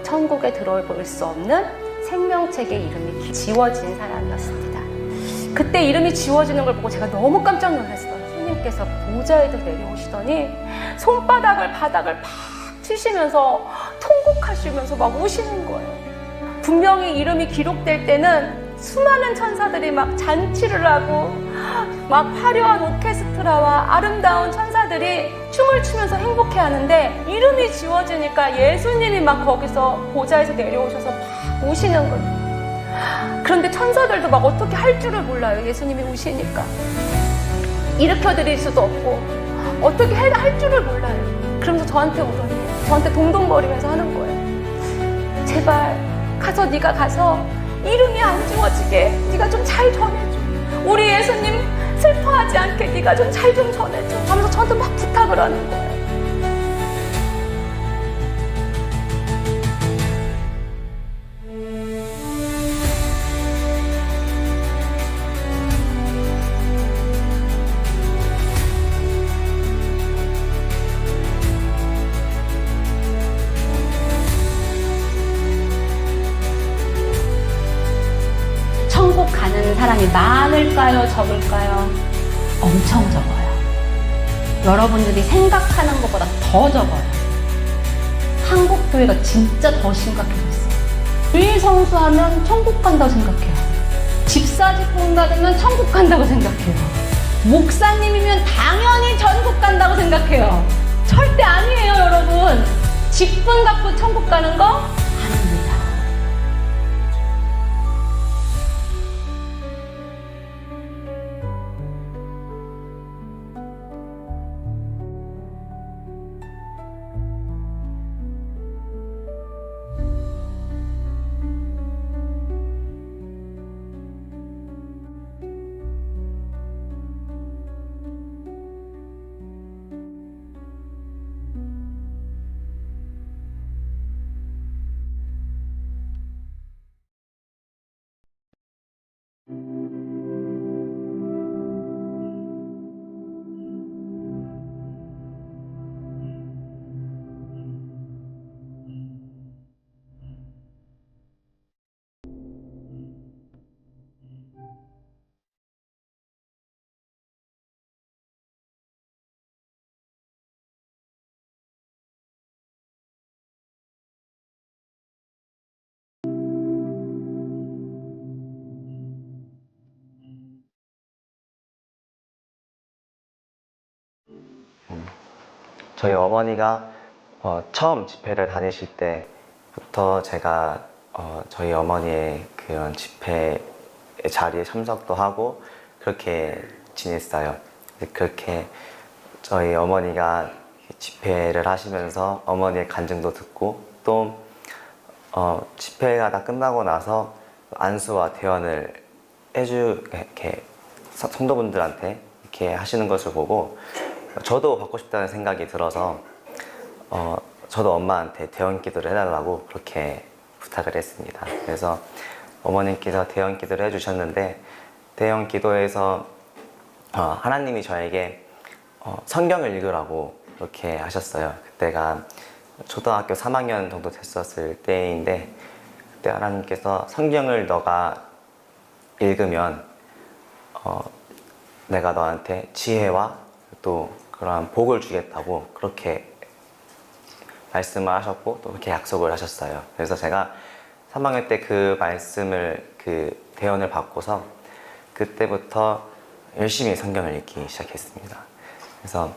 천국에 들어볼 수 없는 생명책의 이름이 지워진 사람이었습니다. 그때 이름이 지워지는 걸 보고 제가 너무 깜짝 놀랐어요. 주님께서 보좌에서 내려오시더니 손바닥을 바닥을 팍 치시면서 통곡하시면서 막 우시는 거예요. 분명히 이름이 기록될 때는 수많은 천사들이 막 잔치를 하고 막 화려한 오케스트라와 아름다운 천사들이 춤을 추면서 행복해하는데 이름이 지워지니까 예수님이 막 거기서 보좌에서 내려오셔서 막 우시는 거예요. 그런데 천사들도 막 어떻게 할 줄을 몰라요. 예수님이 우시니까 일으켜드릴 수도 없고 어떻게 할 줄을 몰라요. 그러면서 저한테 울어요. 저한테 동동거리면서 하는 거예요. 제발 가서 네가 가서 이름이 안 지워지게 네가 좀 잘 전해줘. 우리 예수님 슬퍼하지 않게 네가 좀 잘 좀 전해줘 하면서 저한테 막 부탁을 하는 거예요. 천국 가는 사람이 많을까요? 적을까요? 엄청 적어요. 여러분들이 생각하는 것보다 더 적어요. 한국교회가 진짜 더 심각해졌어요. 주일 성수하면 천국 간다고 생각해요. 집사직분 받으면 천국 간다고 생각해요. 목사님이면 당연히 천국 간다고 생각해요. 절대 아니에요, 여러분. 직분 갖고 천국 가는 거 아닙니다. 저희 어머니가 처음 집회를 다니실 때부터 제가 저희 어머니의 그런 집회 자리에 참석도 하고 그렇게 지냈어요. 그렇게 저희 어머니가 집회를 하시면서 어머니의 간증도 듣고 또 집회가 다 끝나고 나서 안수와 대언을 이렇게 성도분들한테 이렇게 하시는 것을 보고 저도 받고 싶다는 생각이 들어서 저도 엄마한테 대언 기도를 해달라고 그렇게 부탁을 했습니다. 그래서 어머님께서 대언 기도를 해주셨는데 대언 기도에서 하나님이 저에게 성경을 읽으라고 그렇게 하셨어요. 그때가 초등학교 3학년 정도 됐었을 때인데 그때 하나님께서 성경을 너가 읽으면 내가 너한테 지혜와 또 그러한 복을 주겠다고 그렇게 말씀을 하셨고 또 그렇게 약속을 하셨어요. 그래서 제가 3학년 때 그 말씀을 그 대언을 받고서 그때부터 열심히 성경을 읽기 시작했습니다. 그래서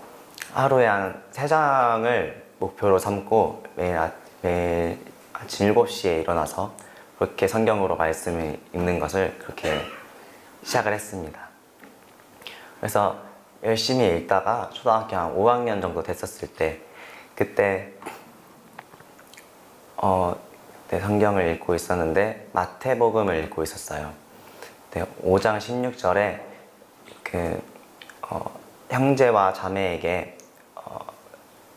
하루에 한 3장을 목표로 삼고 매일 아침 7시에 일어나서 그렇게 성경으로 말씀을 읽는 것을 그렇게 시작을 했습니다. 그래서 열심히 읽다가 초등학교 한 5학년 정도 됐었을 때 그때 성경을 읽고 있었는데 마태복음을 읽고 있었어요. 5장 16절에 형제와 자매에게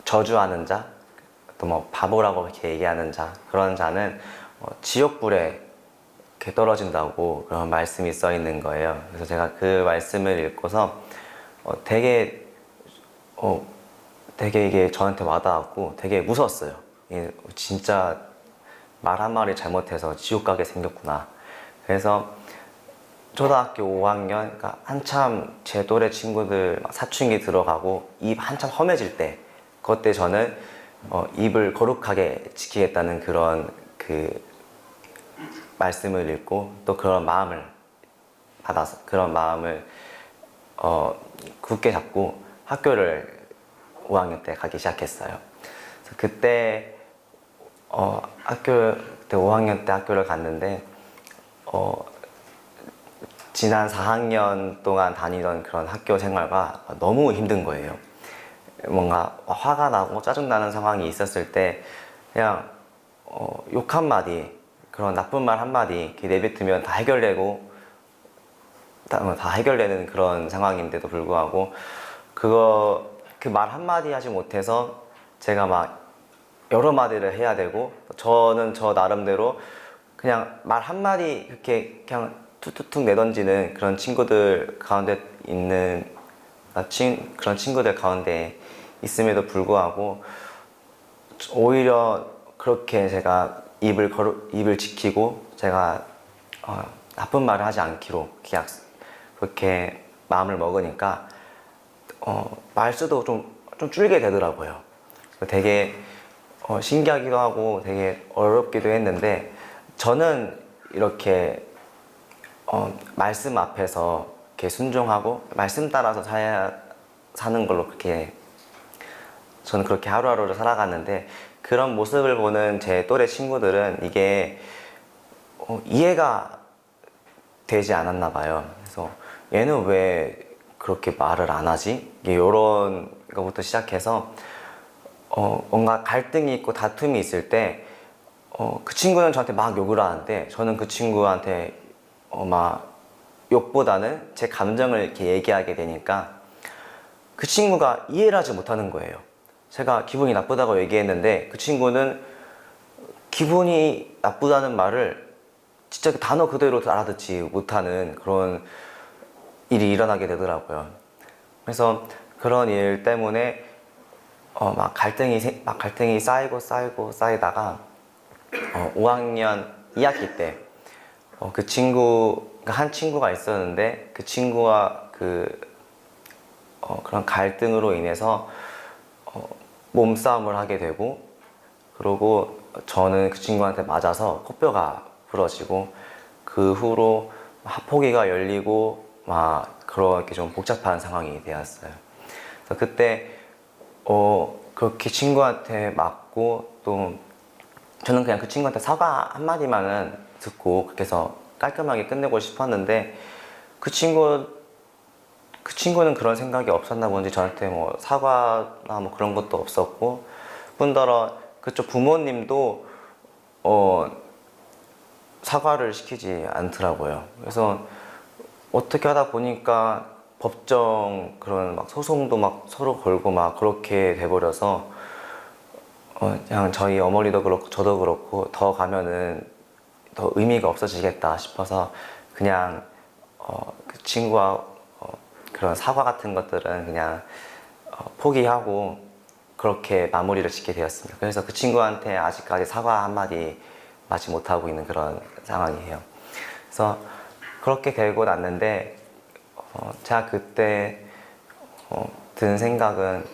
저주하는 자, 또 뭐 바보라고 이렇게 얘기하는 자, 그런 자는 지옥불에 이렇게 떨어진다고 그런 말씀이 써 있는 거예요. 그래서 제가 그 말씀을 읽고서 되게 이게 저한테 와닿았고 되게 무서웠어요. 진짜 말 한마디 잘못해서 지옥 가게 생겼구나. 그래서 초등학교 5학년, 그러니까 한참 제 또래 친구들 막 사춘기 들어가고 입 한참 험해질 때, 그때 저는 입을 거룩하게 지키겠다는 그런 말씀을 읽고 또 그런 마음을 받아서 그런 마음을 굳게 잡고 학교를 5학년 때 가기 시작했어요. 그래서 그때 그때 5학년 때 학교를 갔는데 지난 4학년 동안 다니던 그런 학교 생활과 너무 힘든 거예요. 뭔가 화가 나고 짜증나는 상황이 있었을 때 그냥 욕 한마디, 그런 나쁜 말 한마디 이렇게 내뱉으면 다 해결되고 다 해결되는 그런 상황인데도 불구하고 그 말 한마디 하지 못해서 제가 막 여러 마디를 해야 되고, 저는 저 나름대로 그냥 말 한마디 이렇게 그냥 툭툭툭 내던지는 그런 친구들 가운데 있는 그런 친구들 가운데 있음에도 불구하고 오히려 그렇게 제가 입을 지키고 제가 나쁜 말을 하지 않기로 그렇게 마음을 먹으니까 말수도 좀 줄게 되더라고요. 되게 신기하기도 하고 되게 어렵기도 했는데, 저는 이렇게 말씀 앞에서 이렇게 순종하고 말씀 따라서 사는 걸로 저는 그렇게 하루하루를 살아갔는데, 그런 모습을 보는 제 또래 친구들은 이게 이해가 되지 않았나 봐요. 그래서 얘는 왜 그렇게 말을 안 하지? 이런 것부터 시작해서 뭔가 갈등이 있고 다툼이 있을 때 그 친구는 저한테 막 욕을 하는데, 저는 그 친구한테 막 욕보다는 제 감정을 이렇게 얘기하게 되니까 그 친구가 이해를 하지 못하는 거예요. 제가 기분이 나쁘다고 얘기했는데 그 친구는 기분이 나쁘다는 말을 진짜 그 단어 그대로 알아듣지 못하는 그런 일이 일어나게 되더라고요. 그래서 그런 일 때문에 막 갈등이 쌓이다가 5학년 2학기 때 한 친구가 있었는데, 그 친구와 그런 갈등으로 인해서 몸싸움을 하게 되고, 그리고 저는 그 친구한테 맞아서 코뼈가 부러지고, 그 후로 포기가 열리고 막 그렇게 좀 복잡한 상황이 되었어요. 그래서 그때 그렇게 친구한테 맞고, 또 저는 그냥 그 친구한테 사과 한마디만은 듣고 그렇게 해서 깔끔하게 끝내고 싶었는데, 그 친구는 그런 생각이 없었나 본지 저한테 뭐 사과나 뭐 그런 것도 없었고, 뿐더러 그쪽 부모님도 사과를 시키지 않더라고요. 그래서 어떻게 하다 보니까 법정 그런 막 소송도 막 서로 걸고 막 그렇게 돼버려서 그냥 저희 어머니도 그렇고 저도 그렇고 더 가면은 더 의미가 없어지겠다 싶어서 그냥 그 친구와 그런 사과 같은 것들은 그냥 포기하고 그렇게 마무리를 짓게 되었습니다. 그래서 그 친구한테 아직까지 사과 한마디 하지 못하고 있는 그런 상황이에요. 그래서 그렇게 되고 났는데 제가 그때 든 생각은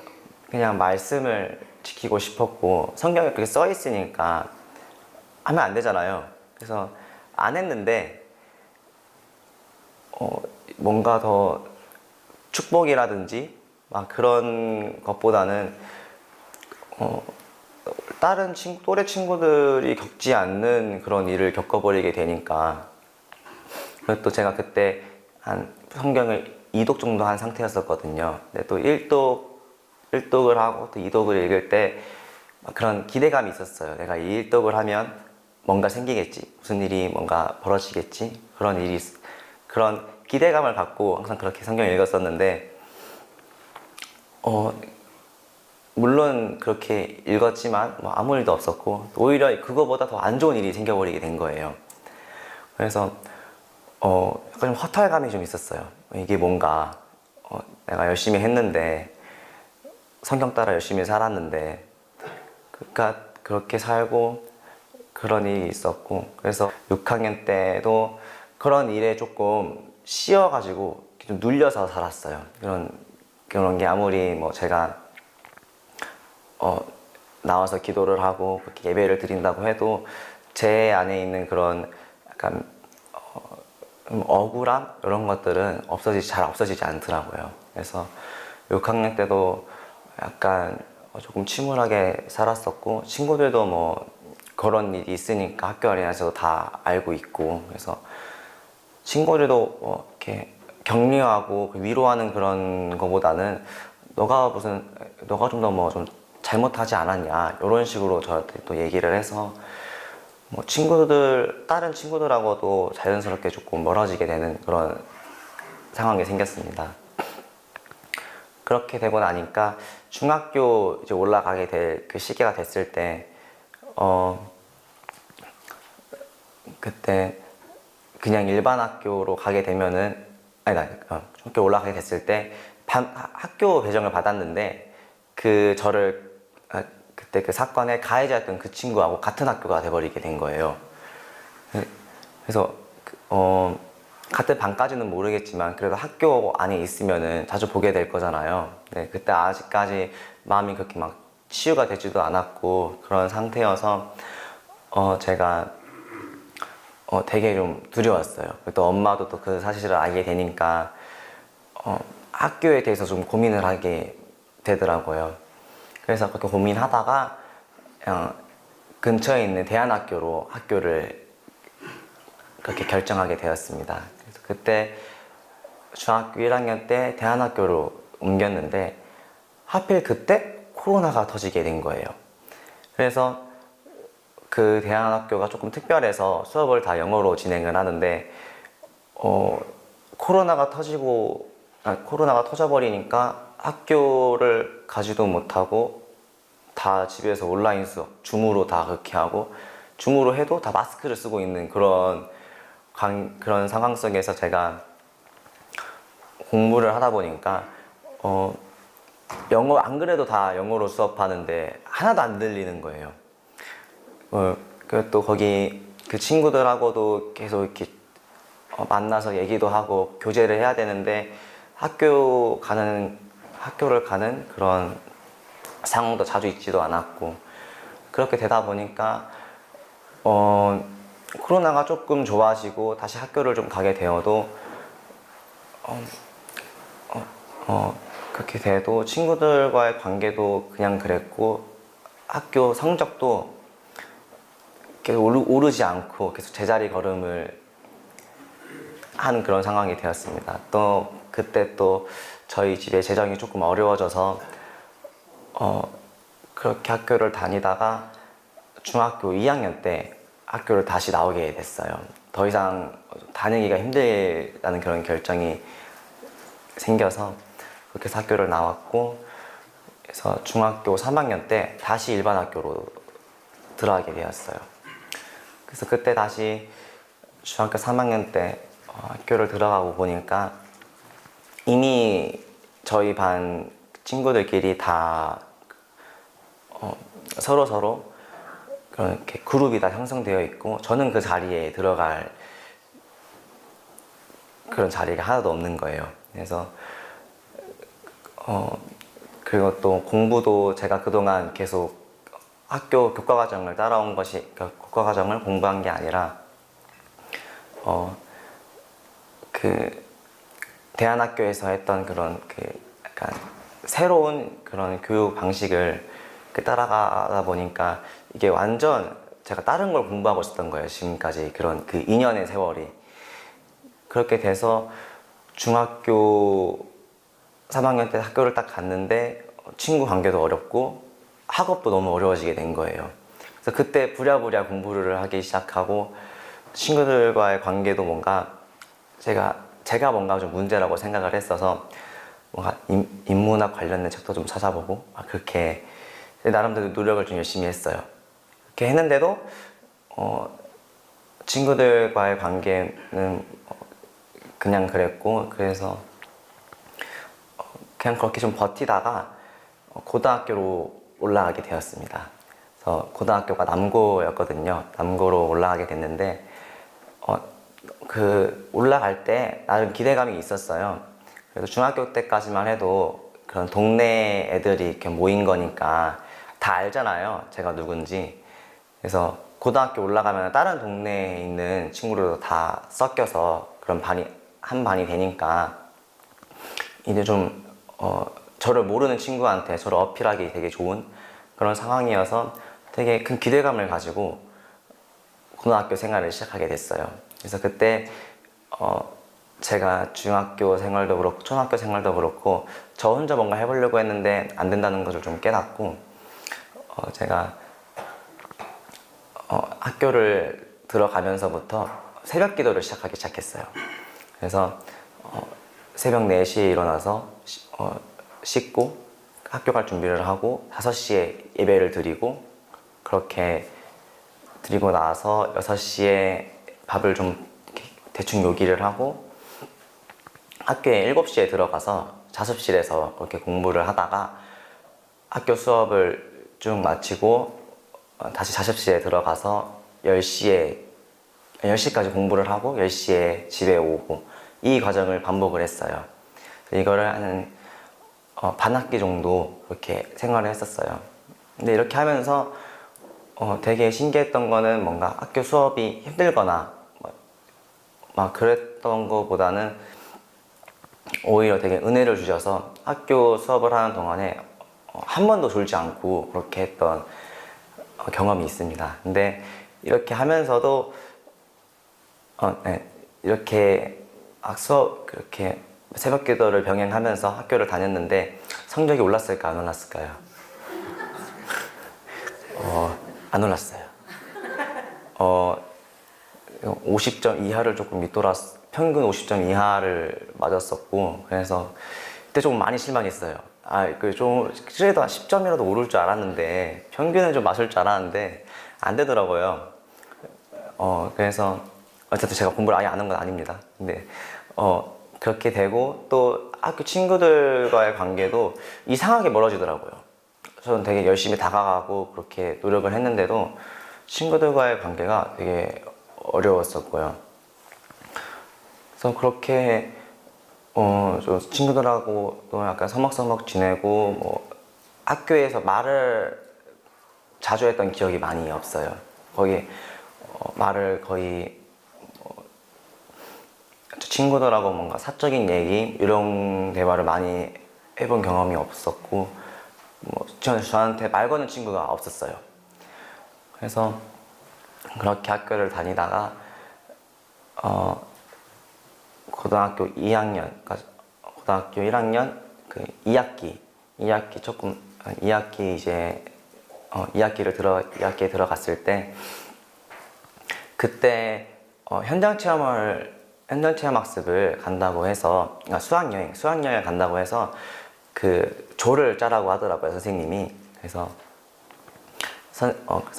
그냥 말씀을 지키고 싶었고, 성경에 그렇게 써 있으니까 하면 안 되잖아요. 그래서 안 했는데 뭔가 더 축복이라든지 막 그런 것보다는 다른 또래 친구들이 겪지 않는 그런 일을 겪어버리게 되니까. 그리고 또 제가 그때 한 성경을 2독 정도 한 상태였었거든요. 근데 또 1독을 하고 또 2독을 읽을 때 그런 기대감이 있었어요. 내가 이 1독을 하면 뭔가 생기겠지, 무슨 일이 뭔가 벌어지겠지, 그런 기대감을 갖고 항상 그렇게 성경을 읽었었는데, 물론 그렇게 읽었지만 뭐 아무 일도 없었고, 오히려 그거보다 더 안 좋은 일이 생겨버리게 된 거예요. 그래서 약간 좀 허탈감이 좀 있었어요. 이게 뭔가 내가 열심히 했는데, 성경 따라 열심히 살았는데, 그러니까 그렇게 살고 그런 일이 있었고, 그래서 6학년 때도 그런 일에 조금 씌여가지고 좀 눌려서 살았어요. 그런 게 아무리 뭐 제가 나와서 기도를 하고 그렇게 예배를 드린다고 해도 제 안에 있는 그런 약간 억울함 이런 것들은 잘 없어지지 않더라고요. 그래서 6학년 때도 약간 조금 침울하게 살았었고, 친구들도 뭐 그런 일이 있으니까 학교 안에서도 다 알고 있고, 그래서 친구들도 이렇게 격려하고 위로하는 그런 거보다는 너가 좀 더 뭐 좀 잘못하지 않았냐 이런 식으로 저한테 또 얘기를 해서 뭐 다른 친구들하고도 자연스럽게 조금 멀어지게 되는 그런 상황이 생겼습니다. 그렇게 되고 나니까 중학교 이제 올라가게 될 그 시기가 됐을 때, 그때 그냥 일반 학교로 가게 되면은, 중학교 올라가게 됐을 때 학교 배정을 받았는데, 그때 그 사건의 가해자였던 그 친구하고 같은 학교가 돼버리게 된 거예요. 그래서 같은 반까지는 모르겠지만 그래도 학교 안에 있으면은 자주 보게 될 거잖아요. 네, 그때 아직까지 마음이 그렇게 막 치유가 되지도 않았고 그런 상태여서 제가 되게 좀 두려웠어요. 또 엄마도 또 그 사실을 알게 되니까 학교에 대해서 좀 고민을 하게 되더라고요. 그래서 그렇게 고민하다가 그냥 근처에 있는 대안학교로 학교를 그렇게 결정하게 되었습니다. 그래서 그때 중학교 1학년 때 대안학교로 옮겼는데 하필 그때 코로나가 터지게 된 거예요. 그래서 그 대안학교가 조금 특별해서 수업을 다 영어로 진행을 하는데 코로나가 터져버리니까 학교를 가지도 못하고 다 집에서 온라인 수업, 줌으로 다 그렇게 하고, 줌으로 해도 다 마스크를 쓰고 있는 그런 상황 속에서 제가 공부를 하다 보니까 영어 안 그래도 다 영어로 수업하는데 하나도 안 들리는 거예요. 그리고 또 거기 그 친구들하고도 계속 이렇게 만나서 얘기도 하고 교제를 해야 되는데 학교를 가는 그런 상황도 자주 있지도 않았고, 그렇게 되다 보니까 코로나가 조금 좋아지고 다시 학교를 좀 가게 되어도 그렇게 돼도 친구들과의 관계도 그냥 그랬고 학교 성적도 계속 오르지 않고 계속 제자리 걸음을 하는 그런 상황이 되었습니다. 또 그때 또 저희 집의 재정이 조금 어려워져서 그렇게 학교를 다니다가 중학교 2학년 때 학교를 다시 나오게 됐어요. 더 이상 다니기가 힘들다는 그런 결정이 생겨서 그렇게 해서 학교를 나왔고, 그래서 중학교 3학년 때 다시 일반 학교로 들어가게 되었어요. 그래서 그때 다시 중학교 3학년 때 학교를 들어가고 보니까 이미 저희 반 친구들끼리 다 서로 이렇게 그룹이 다 형성되어 있고, 저는 그 자리에 들어갈 그런 자리가 하나도 없는 거예요. 그래서 그리고 또 공부도 제가 그동안 계속 학교 교과과정을 따라온 것이, 교과과정을 공부한 게 아니라 그 대안학교에서 했던 그런 그 약간 새로운 그런 교육 방식을 따라가다 보니까 이게 완전 제가 다른 걸 공부하고 있었던 거예요. 지금까지 그런 그 2년의 세월이. 그렇게 돼서 중학교 3학년 때 학교를 딱 갔는데 친구 관계도 어렵고 학업도 너무 어려워지게 된 거예요. 그래서 그때 부랴부랴 공부를 하기 시작하고, 친구들과의 관계도 뭔가 제가 뭔가 좀 문제라고 생각을 했어서 뭔가 인문학 관련된 책도 좀 찾아보고 그렇게 나름대로 노력을 좀 열심히 했어요. 그렇게 했는데도 친구들과의 관계는 그냥 그랬고, 그래서 그냥 그렇게 좀 버티다가 고등학교로 올라가게 되었습니다. 그래서 고등학교가 남고였거든요. 남고로 올라가게 됐는데 그 올라갈 때 나름 기대감이 있었어요. 그래서 중학교 때까지만 해도 그런 동네 애들이 이렇게 모인 거니까 다 알잖아요. 제가 누군지. 그래서 고등학교 올라가면 다른 동네에 있는 친구들도 다 섞여서 그런 한 반이 되니까 이제 좀 저를 모르는 친구한테 저를 어필하기 되게 좋은 그런 상황이어서 되게 큰 기대감을 가지고 고등학교 생활을 시작하게 됐어요. 그래서 그때 제가 중학교 생활도 그렇고 초등학교 생활도 그렇고 저 혼자 뭔가 해보려고 했는데 안 된다는 것을 좀 깨닫고 제가 학교를 들어가면서부터 새벽 기도를 시작하기 시작했어요. 그래서 새벽 4시에 일어나서 씻고 학교 갈 준비를 하고 5시에 예배를 드리고 그렇게 드리고 나서 6시에 밥을 좀 대충 요기를 하고 학교에 7시에 들어가서 자습실에서 그렇게 공부를 하다가 학교 수업을 쭉 마치고 다시 자습실에 들어가서 10시까지 공부를 하고 10시에 집에 오고 이 과정을 반복을 했어요. 이거를 한 반학기 정도 그렇게 생활을 했었어요. 근데 이렇게 하면서 되게 신기했던 거는 뭔가 학교 수업이 힘들거나 막 그랬던 것보다는 오히려 되게 은혜를 주셔서 학교 수업을 하는 동안에 한 번도 졸지 않고 그렇게 했던 경험이 있습니다. 근데 이렇게 하면서도 이렇게 수업 그렇게 새벽 기도를 병행하면서 학교를 다녔는데 성적이 올랐을까 안 올랐을까요? 안 올랐어요. 50점 이하를 조금 평균 50점 이하를 맞았었고 그래서 그때 조금 많이 실망했어요. 좀 그래도 한 10점이라도 오를 줄 알았는데 평균은 좀 맞을 줄 알았는데 안 되더라고요. 그래서 어쨌든 제가 공부를 아예 안 한 건 아닙니다. 근데 그렇게 되고 또 학교 친구들과의 관계도 이상하게 멀어지더라고요. 저는 되게 열심히 다가가고 그렇게 노력을 했는데도 친구들과의 관계가 되게 어려웠었고요. 그래서 그렇게 좀 친구들하고 또 약간 서먹서먹 지내고 뭐 학교에서 말을 자주 했던 기억이 많이 없어요. 거기 말을 거의 친구들하고 뭔가 사적인 얘기 이런 대화를 많이 해본 경험이 없었고 저한테 말 거는 친구가 없었어요. 그래서 그렇게 학교를 다니다가 고등학교 1학년 그 2학기에 들어갔을 때 그때 현장 체험 학습을 간다고 해서 수학여행 간다고 해서 그 조를 짜라고 하더라고요, 선생님이. 그래서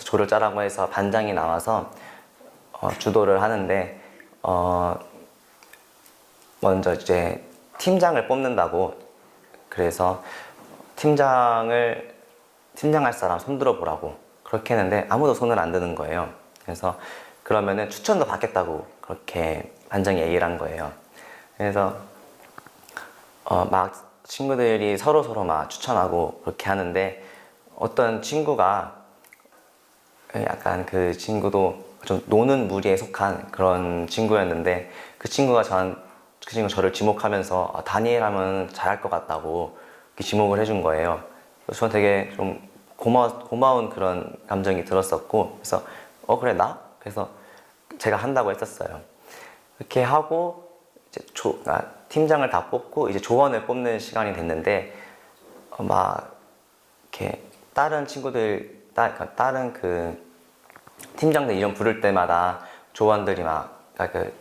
조를 짜라고 해서 반장이 나와서 주도를 하는데 먼저 이제 팀장을 뽑는다고 그래서 팀장할 사람 손 들어보라고 그렇게 했는데 아무도 손을 안 드는 거예요. 그래서 그러면은 추천도 받겠다고 그렇게 반장이 얘기를 한 거예요. 그래서 막 친구들이 서로 막 추천하고 그렇게 하는데 어떤 친구가 약간 그 친구도 좀 노는 무리에 속한 그런 친구였는데 그 친구가 저를 지목하면서 다니엘 하면 잘할 것 같다고 이렇게 지목을 해준 거예요. 그래서 저는 되게 좀 고마운 그런 감정이 들었었고 그래서 그래 나? 그래서 제가 한다고 했었어요. 이렇게 하고 이제 팀장을 다 뽑고 이제 조원을 뽑는 시간이 됐는데 막 이렇게 다른 친구들 다른 그 팀장들 이름 부를 때마다 조원들이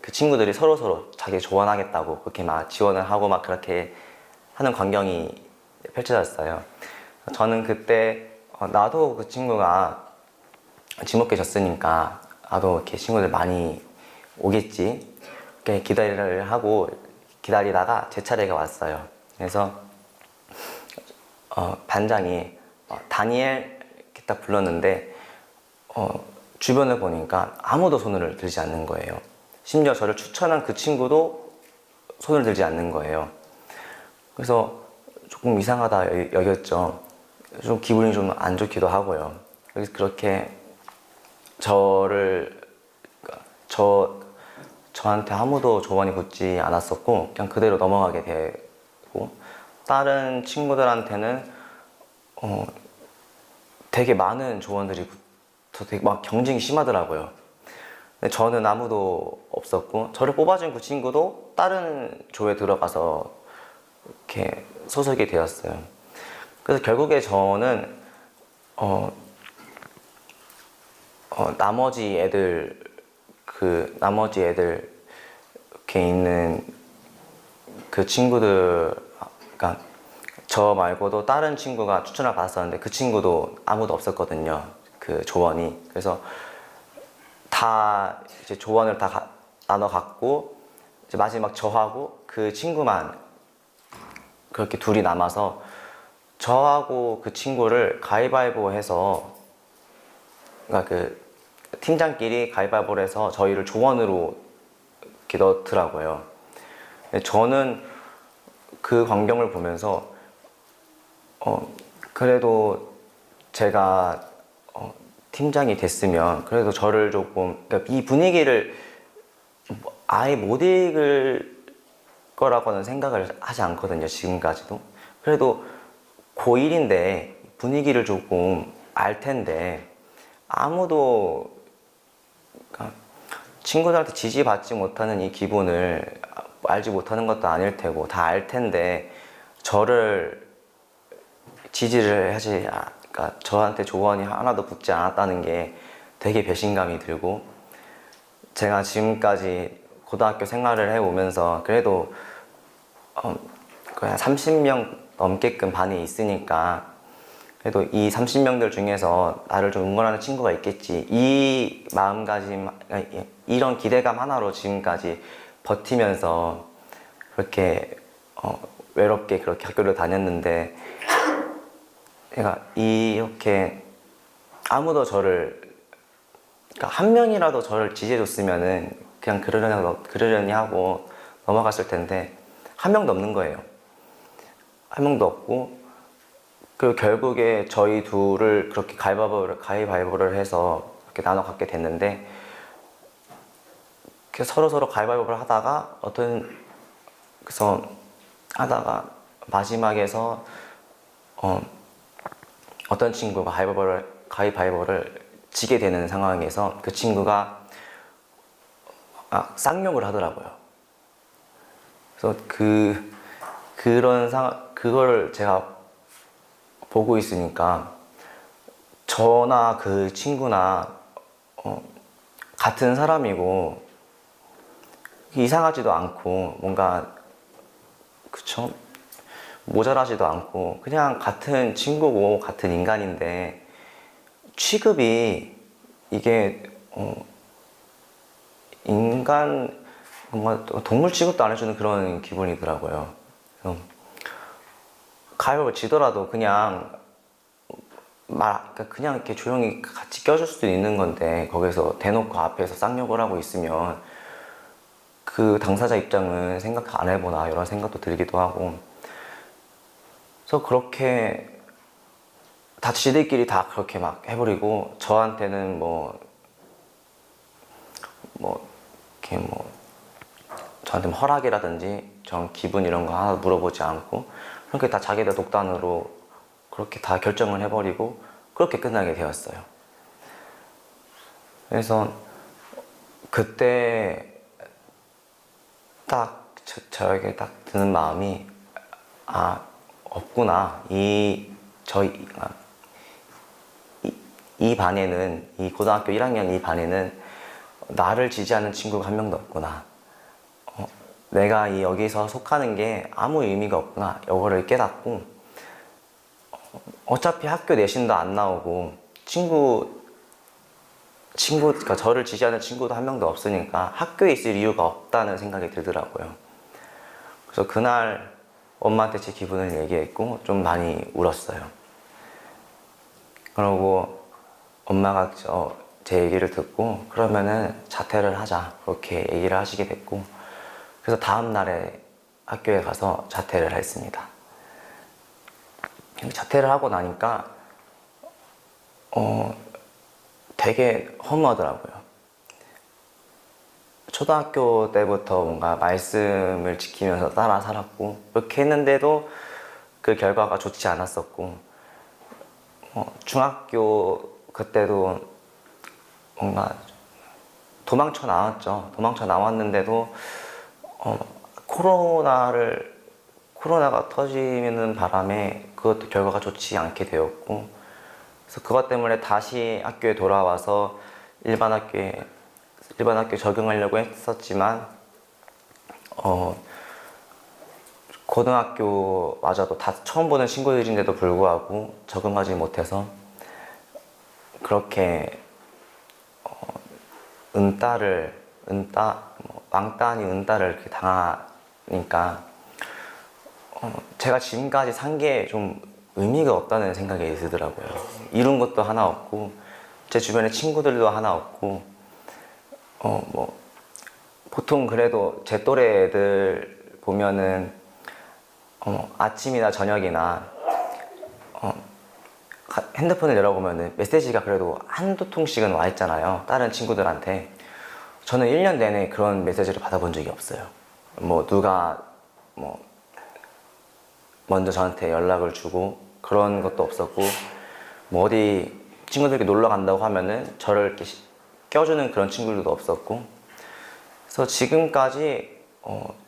그 친구들이 서로 자기 조언하겠다고 그렇게 막 지원을 하고 막 그렇게 하는 광경이 펼쳐졌어요. 저는 그때 나도 그 친구가 지목해줬으니까 나도 이렇게 친구들 많이 오겠지 이렇게 기다리를 하고 기다리다가 제 차례가 왔어요. 그래서 반장이 다니엘 이렇게 딱 불렀는데 주변을 보니까 아무도 손을 들지 않는 거예요. 심지어 저를 추천한 그 친구도 손을 들지 않는 거예요. 그래서 조금 이상하다 여겼죠. 좀 기분이 좀 안 좋기도 하고요. 그래서 그렇게 저한테 아무도 조언이 붙지 않았었고 그냥 그대로 넘어가게 되고, 다른 친구들한테는 되게 많은 조언들이 되게 막 경쟁이 심하더라고요. 근데 저는 아무도 없었고, 저를 뽑아준 그 친구도 다른 조에 들어가서 이렇게 소속이 되었어요. 그래서 결국에 저는 나머지 애들 이렇게 있는 그 친구들, 그러니까 저 말고도 다른 친구가 추천을 받았었는데 그 친구도 아무도 없었거든요. 그 조언이. 그래서 다 이제 조언을 다 나눠 갖고 이제 마지막 저하고 그 친구만 그렇게 둘이 남아서, 저하고 그 친구를 가위바위보 해서, 그러니까 그 팀장끼리 가위바위보를 해서 저희를 조언으로 이렇게 넣더라고요. 저는 그 광경을 보면서 그래도 제가 팀장이 됐으면 그래도 저를 조금, 그러니까 이 분위기를 아예 못 읽을 거라고는 생각을 하지 않거든요, 지금까지도. 그래도 고1인데 분위기를 조금 알 텐데, 아무도, 그러니까 친구들한테 지지받지 못하는 이 기분을 알지 못하는 것도 아닐 테고 다 알 텐데 저를 지지를 하지, 그러니까 저한테 조언이 하나도 붙지 않았다는 게 되게 배신감이 들고, 제가 지금까지 고등학교 생활을 해오면서 그래도 거의 한 30명 넘게끔 반에 있으니까 그래도 이 30명들 중에서 나를 좀 응원하는 친구가 있겠지, 이 마음가짐, 이런 기대감 하나로 지금까지 버티면서 그렇게 외롭게 그렇게 학교를 다녔는데, 그러니까 이렇게 아무도 저를, 그러니까 한 명이라도 저를 지지해줬으면은 그냥 그러려니 하고 넘어갔을 텐데 한 명도 없는 거예요. 한 명도 없고, 그리고 결국에 저희 둘을 그렇게 가위바위보를 해서 이렇게 나눠 갖게 됐는데, 서로 가위바위보를 하다가 그래서 하다가 마지막에서 어떤 친구가 가위바위보를 지게 되는 상황에서 그 친구가 쌍욕을 하더라고요. 그래서 그걸 제가 보고 있으니까 저나 그 친구나 같은 사람이고 이상하지도 않고 뭔가, 그쵸? 모자라지도 않고 그냥 같은 친구고 같은 인간인데 취급이 이게 인간, 뭔가 동물 취급도 안 해주는 그런 기분이더라고요. 가위바위보 지더라도 그냥 그냥 이렇게 조용히 같이 껴줄 수도 있는 건데, 거기서 대놓고 앞에서 쌍욕을 하고 있으면 그 당사자 입장은 생각 안 해보나 이런 생각도 들기도 하고, 그래서 그렇게 다 지들끼리 다 그렇게 막 해버리고, 저한테는 저한테 허락이라든지 전 기분 이런 거 하나 물어보지 않고 그렇게 다 자기들 독단으로 그렇게 다 결정을 해버리고 그렇게 끝나게 되었어요. 그래서 그때 딱 저에게 딱 드는 마음이, 없구나. 이 반에는, 이 고등학교 1학년 이 반에는 나를 지지하는 친구가 한 명도 없구나. 내가 여기서 속하는 게 아무 의미가 없구나. 이거를 깨닫고, 어차피 학교 내신도 안 나오고 그러니까 저를 지지하는 친구도 한 명도 없으니까 학교에 있을 이유가 없다는 생각이 들더라고요. 그래서 그날 엄마한테 제 기분을 얘기했고 좀 많이 울었어요. 그러고 엄마가 제 얘기를 듣고 그러면은 자퇴를 하자 그렇게 얘기를 하시게 됐고, 그래서 다음 날에 학교에 가서 자퇴를 했습니다. 자퇴를 하고 나니까 되게 허무하더라고요. 초등학교 때부터 뭔가 말씀을 지키면서 따라 살았고 그렇게 했는데도 그 결과가 좋지 않았었고, 중학교 그때도 뭔가 도망쳐 나왔죠. 도망쳐 나왔는데도 코로나가 터지는 바람에 그것도 결과가 좋지 않게 되었고, 그래서 그것 때문에 다시 학교에 돌아와서 일반 학교에 적응하려고 했었지만 고등학교마저도 다 처음 보는 친구들인데도 불구하고 적응하지 못해서 그렇게 왕따 아닌 은따를 이렇게 당하니까 제가 지금까지 산 게 좀 의미가 없다는 생각이 들더라고요. 이룬 것도 하나 없고 제 주변에 친구들도 하나 없고 보통 그래도 제 또래 애들 보면은 아침이나 저녁이나 핸드폰을 열어보면은 메시지가 그래도 한두 통씩은 와 있잖아요, 다른 친구들한테. 저는 1년 내내 그런 메시지를 받아본 적이 없어요. 누가 먼저 저한테 연락을 주고 그런 것도 없었고, 어디 친구들끼리 놀러 간다고 하면은 저를 이렇게 껴주는 그런 친구들도 없었고, 그래서 지금까지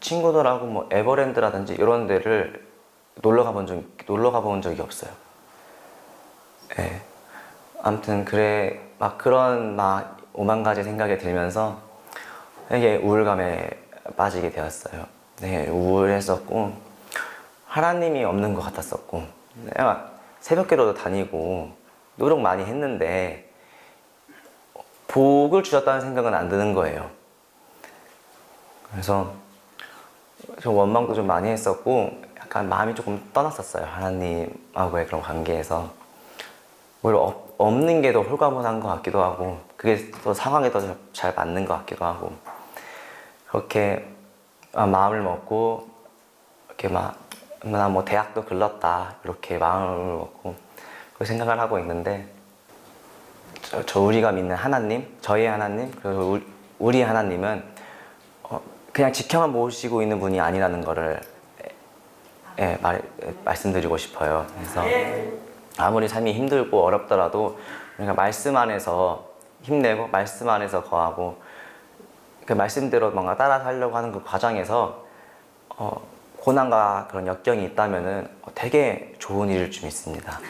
친구들하고 에버랜드라든지 이런 데를 놀러 가본 적이 없어요. 예. 아무튼 그런 오만 가지 생각이 들면서 되게 우울감에 빠지게 되었어요. 네, 우울했었고 하나님이 없는 것 같았었고, 내가 새벽기도도 다니고 노력 많이 했는데 복을 주셨다는 생각은 안 드는 거예요. 그래서 좀 원망도 좀 많이 했었고 약간 마음이 조금 떠났었어요, 하나님하고의 그런 관계에서. 오히려 없는 게 더 홀가분한 것 같기도 하고 그게 또 상황에 더 잘 맞는 것 같기도 하고, 그렇게 마음을 먹고 이렇게 나 대학도 글렀다 이렇게 마음을 먹고 그 생각을 하고 있는데, 우리가 믿는 하나님, 저희 하나님, 그리고 우리 하나님은 그냥 지켜만 보시고 있는 분이 아니라는 거를 말씀드리고 싶어요. 그래서 아무리 삶이 힘들고 어렵더라도 우리가 말씀 안에서 힘내고 말씀 안에서 거하고 그 말씀대로 뭔가 따라 살려고 하는 그 과정에서 고난과 그런 역경이 있다면은 되게 좋은 일일 줄 믿습니다.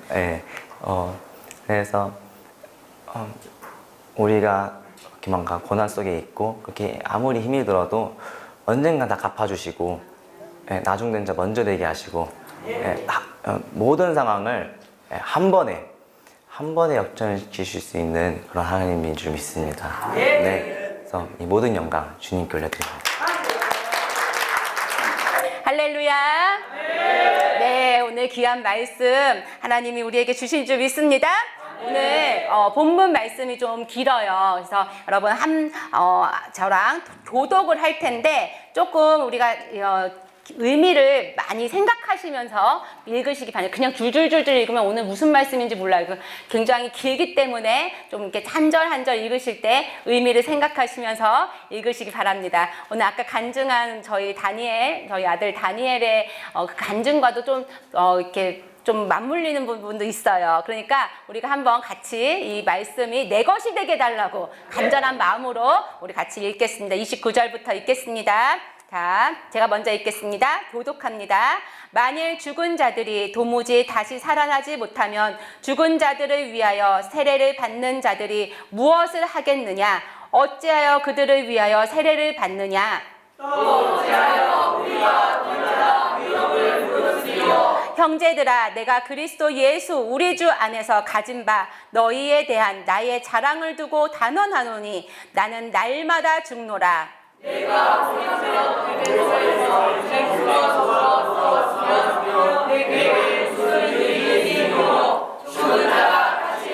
네, 그래서 우리가 이렇게 뭔가 고난 속에 있고 그렇게 아무리 힘이 들어도 언젠가 다 갚아주시고 나중된 자 먼저 되게 하시고 모든 상황을 한 번에 역전시키실 수 있는 그런 하나님인 줄 믿습니다. 네, 그래서 이 모든 영광 주님께 올려드립니다. 할렐루야. 네, 오늘 귀한 말씀 하나님이 우리에게 주신 줄 믿습니다. 오늘 본문 말씀이 좀 길어요. 그래서 여러분 저랑 교독을 할 텐데 조금 우리가 의미를 많이 생각하시면서 읽으시기 바랍니다. 그냥 줄줄줄줄 읽으면 오늘 무슨 말씀인지 몰라요. 굉장히 길기 때문에 좀 이렇게 한 절 한 절 읽으실 때 의미를 생각하시면서 읽으시기 바랍니다. 오늘 아까 간증한 저희 아들 다니엘의 그 간증과도 좀 이렇게 좀 맞물리는 부분도 있어요. 그러니까 우리가 한번 같이 이 말씀이 내 것이 되게 해달라고 간절한 마음으로 우리 같이 읽겠습니다. 29절부터 읽겠습니다. 자, 제가 먼저 읽겠습니다. 교독합니다. 만일 죽은 자들이 도무지 다시 살아나지 못하면 죽은 자들을 위하여 세례를 받는 자들이 무엇을 하겠느냐? 어찌하여 그들을 위하여 세례를 받느냐? 또 어찌하여 우리가 언제나 위협을 부르시리요? 형제들아, 내가 그리스도 예수 우리 주 안에서 가진 바 너희에 대한 나의 자랑을 두고 단언하노니 나는 날마다 죽노라. 내가 우리처럼 에베소에서 내게 무슨 일이 있으므로 죽은 자가 다시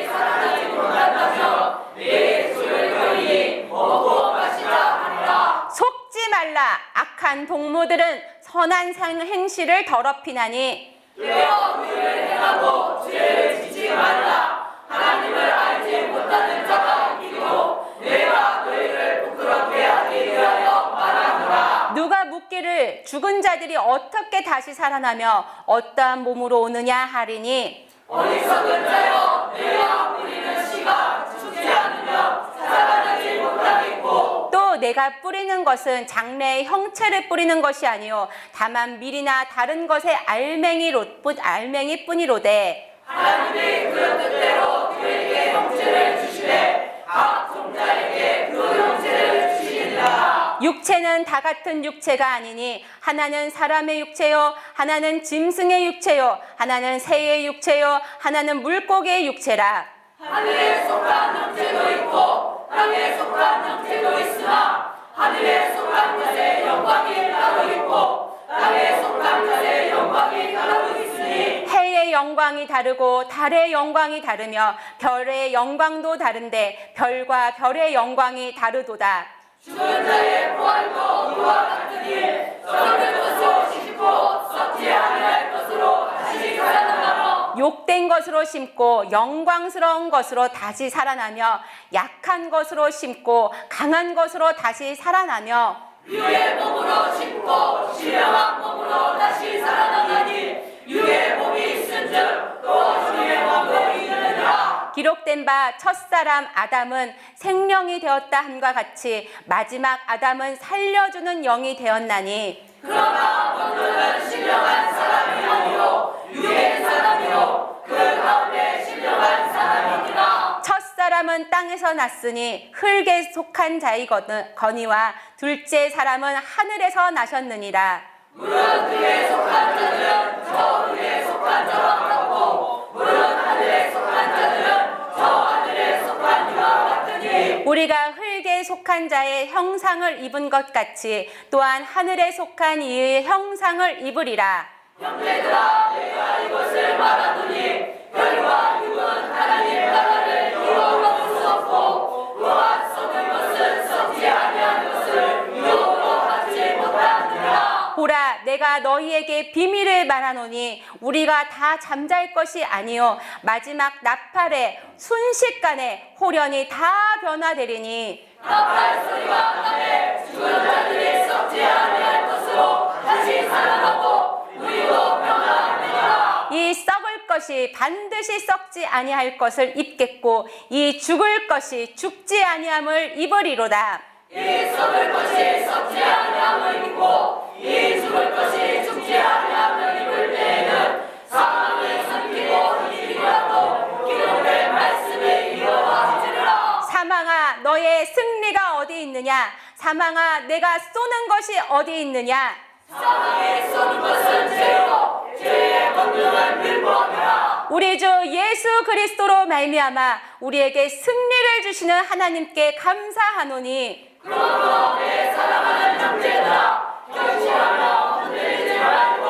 악한 동무들은 선한 행실을 더럽히나니 되어 그를 행하고 죄를 지지 말라. 하나님을 알지 못하는 자가 이기고 내가 너희를 부끄럽게 하기 위하여 말하노라. 누가 묻기를 죽은 자들이 어떻게 다시 살아나며 어떠한 몸으로 오느냐 하리니 어리석은 자여, 내가 뿌리는 씨가 죽지 않으면 살아나지 못하겠고 또 내가 뿌리는 것은 장래의 형체를 뿌리는 것이 아니요 다만 밀이나 다른 것의 알맹이뿐이로되 하나님이 그 뜻대로 그에게 형체를 주시되 각 종자에게 그 형체를 주시니라. 육체는 다 같은 육체가 아니니 하나는 사람의 육체요 하나는 짐승의 육체요 하나는 새의 육체요 하나는 물고기의 육체라. 하늘에 속한 형체도 있고 땅에 속한 형체도 있으나 하늘에 속한 것의 영광이 따로 있고 땅에 속한 것의 영광이 따로 있으니 해의 영광이 다르고 달의 영광이 다르며 별의 영광도 다른데 별과 별의 영광이 다르도다. 죽은 자의 부활도 이와 같으니 썩을 것으로 심고 썩지 아니할 것으로 다시 살아나며 욕된 것으로 심고 영광스러운 것으로 다시 살아나며 약한 것으로 심고 강한 것으로 다시 살아나며 육의 몸으로 심고 신령한 몸으로 다시 살아나나니 육의 몸이 있은즉 또 주의 몸도 있느니라. 기록된 바 첫사람 아담은 생명이 되었다 함과 같이 마지막 아담은 살려주는 영이 되었나니 그러나 너는 신령한 사람이 아니요 육의 사람이요 그 가운데 신령한 사람이니라. 첫사람은 땅에서 났으니 흙에 속한 자이거니와 둘째 사람은 하늘에서 나셨느니라. 물은 그에 속한 자들은 저 그에 속한 자와 같고 물은 하늘에 속한 자들은 저 하늘에 속한 이와 같으니 우리가 흙에 속한 자의 형상을 입은 것 같이 또한 하늘에 속한 이의 형상을 입으리라. 형제들아, 내가 이것을 말하노니 별과 육은 하나님 나라를 이루어 수 없고 또한 썩은 것은 썩지 아니한 것을 유혹으로 받지 못하느니라. 보라, 내가 너희에게 비밀을 말하노니 우리가 다 잠잘 것이 아니요 마지막 나팔에 순식간에 홀연히 다 변화되리니 나팔 소리가 나매 죽은 자들이 썩지 아니할 것으로 다시 살아나고 우리도 변화하리라. 이 썩을 것이 반드시 썩지 아니할 것을 입겠고 이 죽을 것이 죽지 아니함을 입으리로다. 이 썩을 것이 썩지 아니함을 입고 이 죽을 것이 죽지 아니함을 입을 때에는 사망을 삼키고 이기라도 기록된 말씀이 이루어지리라. 사망아, 너의 승리가 어디 있느냐? 사망아, 내가 쏘는 것이 어디 있느냐? 사망에 쏘는 것은 죄요 죄의 권능은 율법이라. 우리 주 예수 그리스도로 말미암아 우리에게 승리를 주시는 하나님께 감사하노니 그러므로 내 사랑하는 형제들아, 결심하며 흔들리지 말고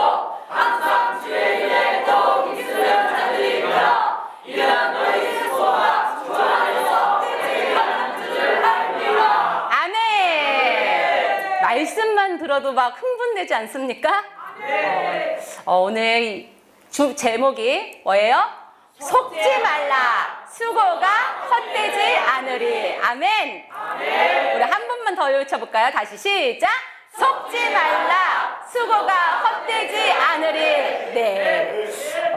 항상 주의 일에 더욱 힘쓰는 자들이 있다. 이는 너희 스스로가 주 안에서 대적하는 줄을 알리라. 아멘. 말씀만 들어도 막 흥분되지 않습니까? 오늘 주 제목이 뭐예요? 속지 말라. 수고가 헛되지 않으리. 아멘. 우리 한 번만 더 외쳐볼까요? 다시 시작. 속지 말라. 수고가 헛되지 않으리. 네.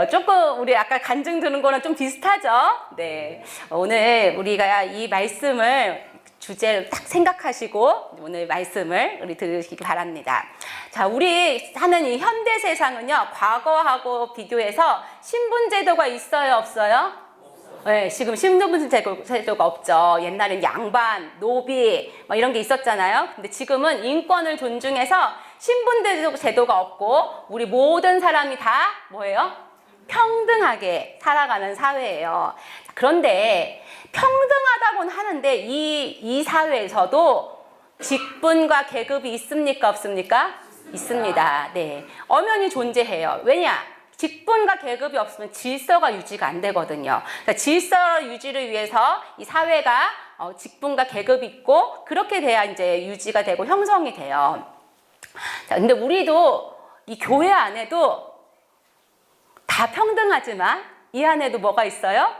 조금 우리 아까 간증 드는 거랑 좀 비슷하죠? 네. 오늘 우리가 이 말씀을 주제를 딱 생각하시고 오늘 말씀을 우리 들으시기 바랍니다. 자, 우리 사는 이 현대 세상은요, 과거하고 비교해서 신분제도가 있어요, 없어요? 네, 지금 신분제도가 없죠. 옛날엔 양반, 노비, 막 이런 게 있었잖아요. 근데 지금은 인권을 존중해서 신분제도가 없고, 우리 모든 사람이 다 뭐예요? 평등하게 살아가는 사회예요. 그런데 평등하다고는 하는데 이 사회에서도 직분과 계급이 있습니까? 없습니까? 있습니다. 네, 엄연히 존재해요. 왜냐? 직분과 계급이 없으면 질서가 유지가 안 되거든요. 그러니까 질서 유지를 위해서 이 사회가 직분과 계급이 있고 그렇게 돼야 이제 유지가 되고 형성이 돼요. 자, 근데 우리도 이 교회 안에도 다 평등하지만 이 안에도 뭐가 있어요?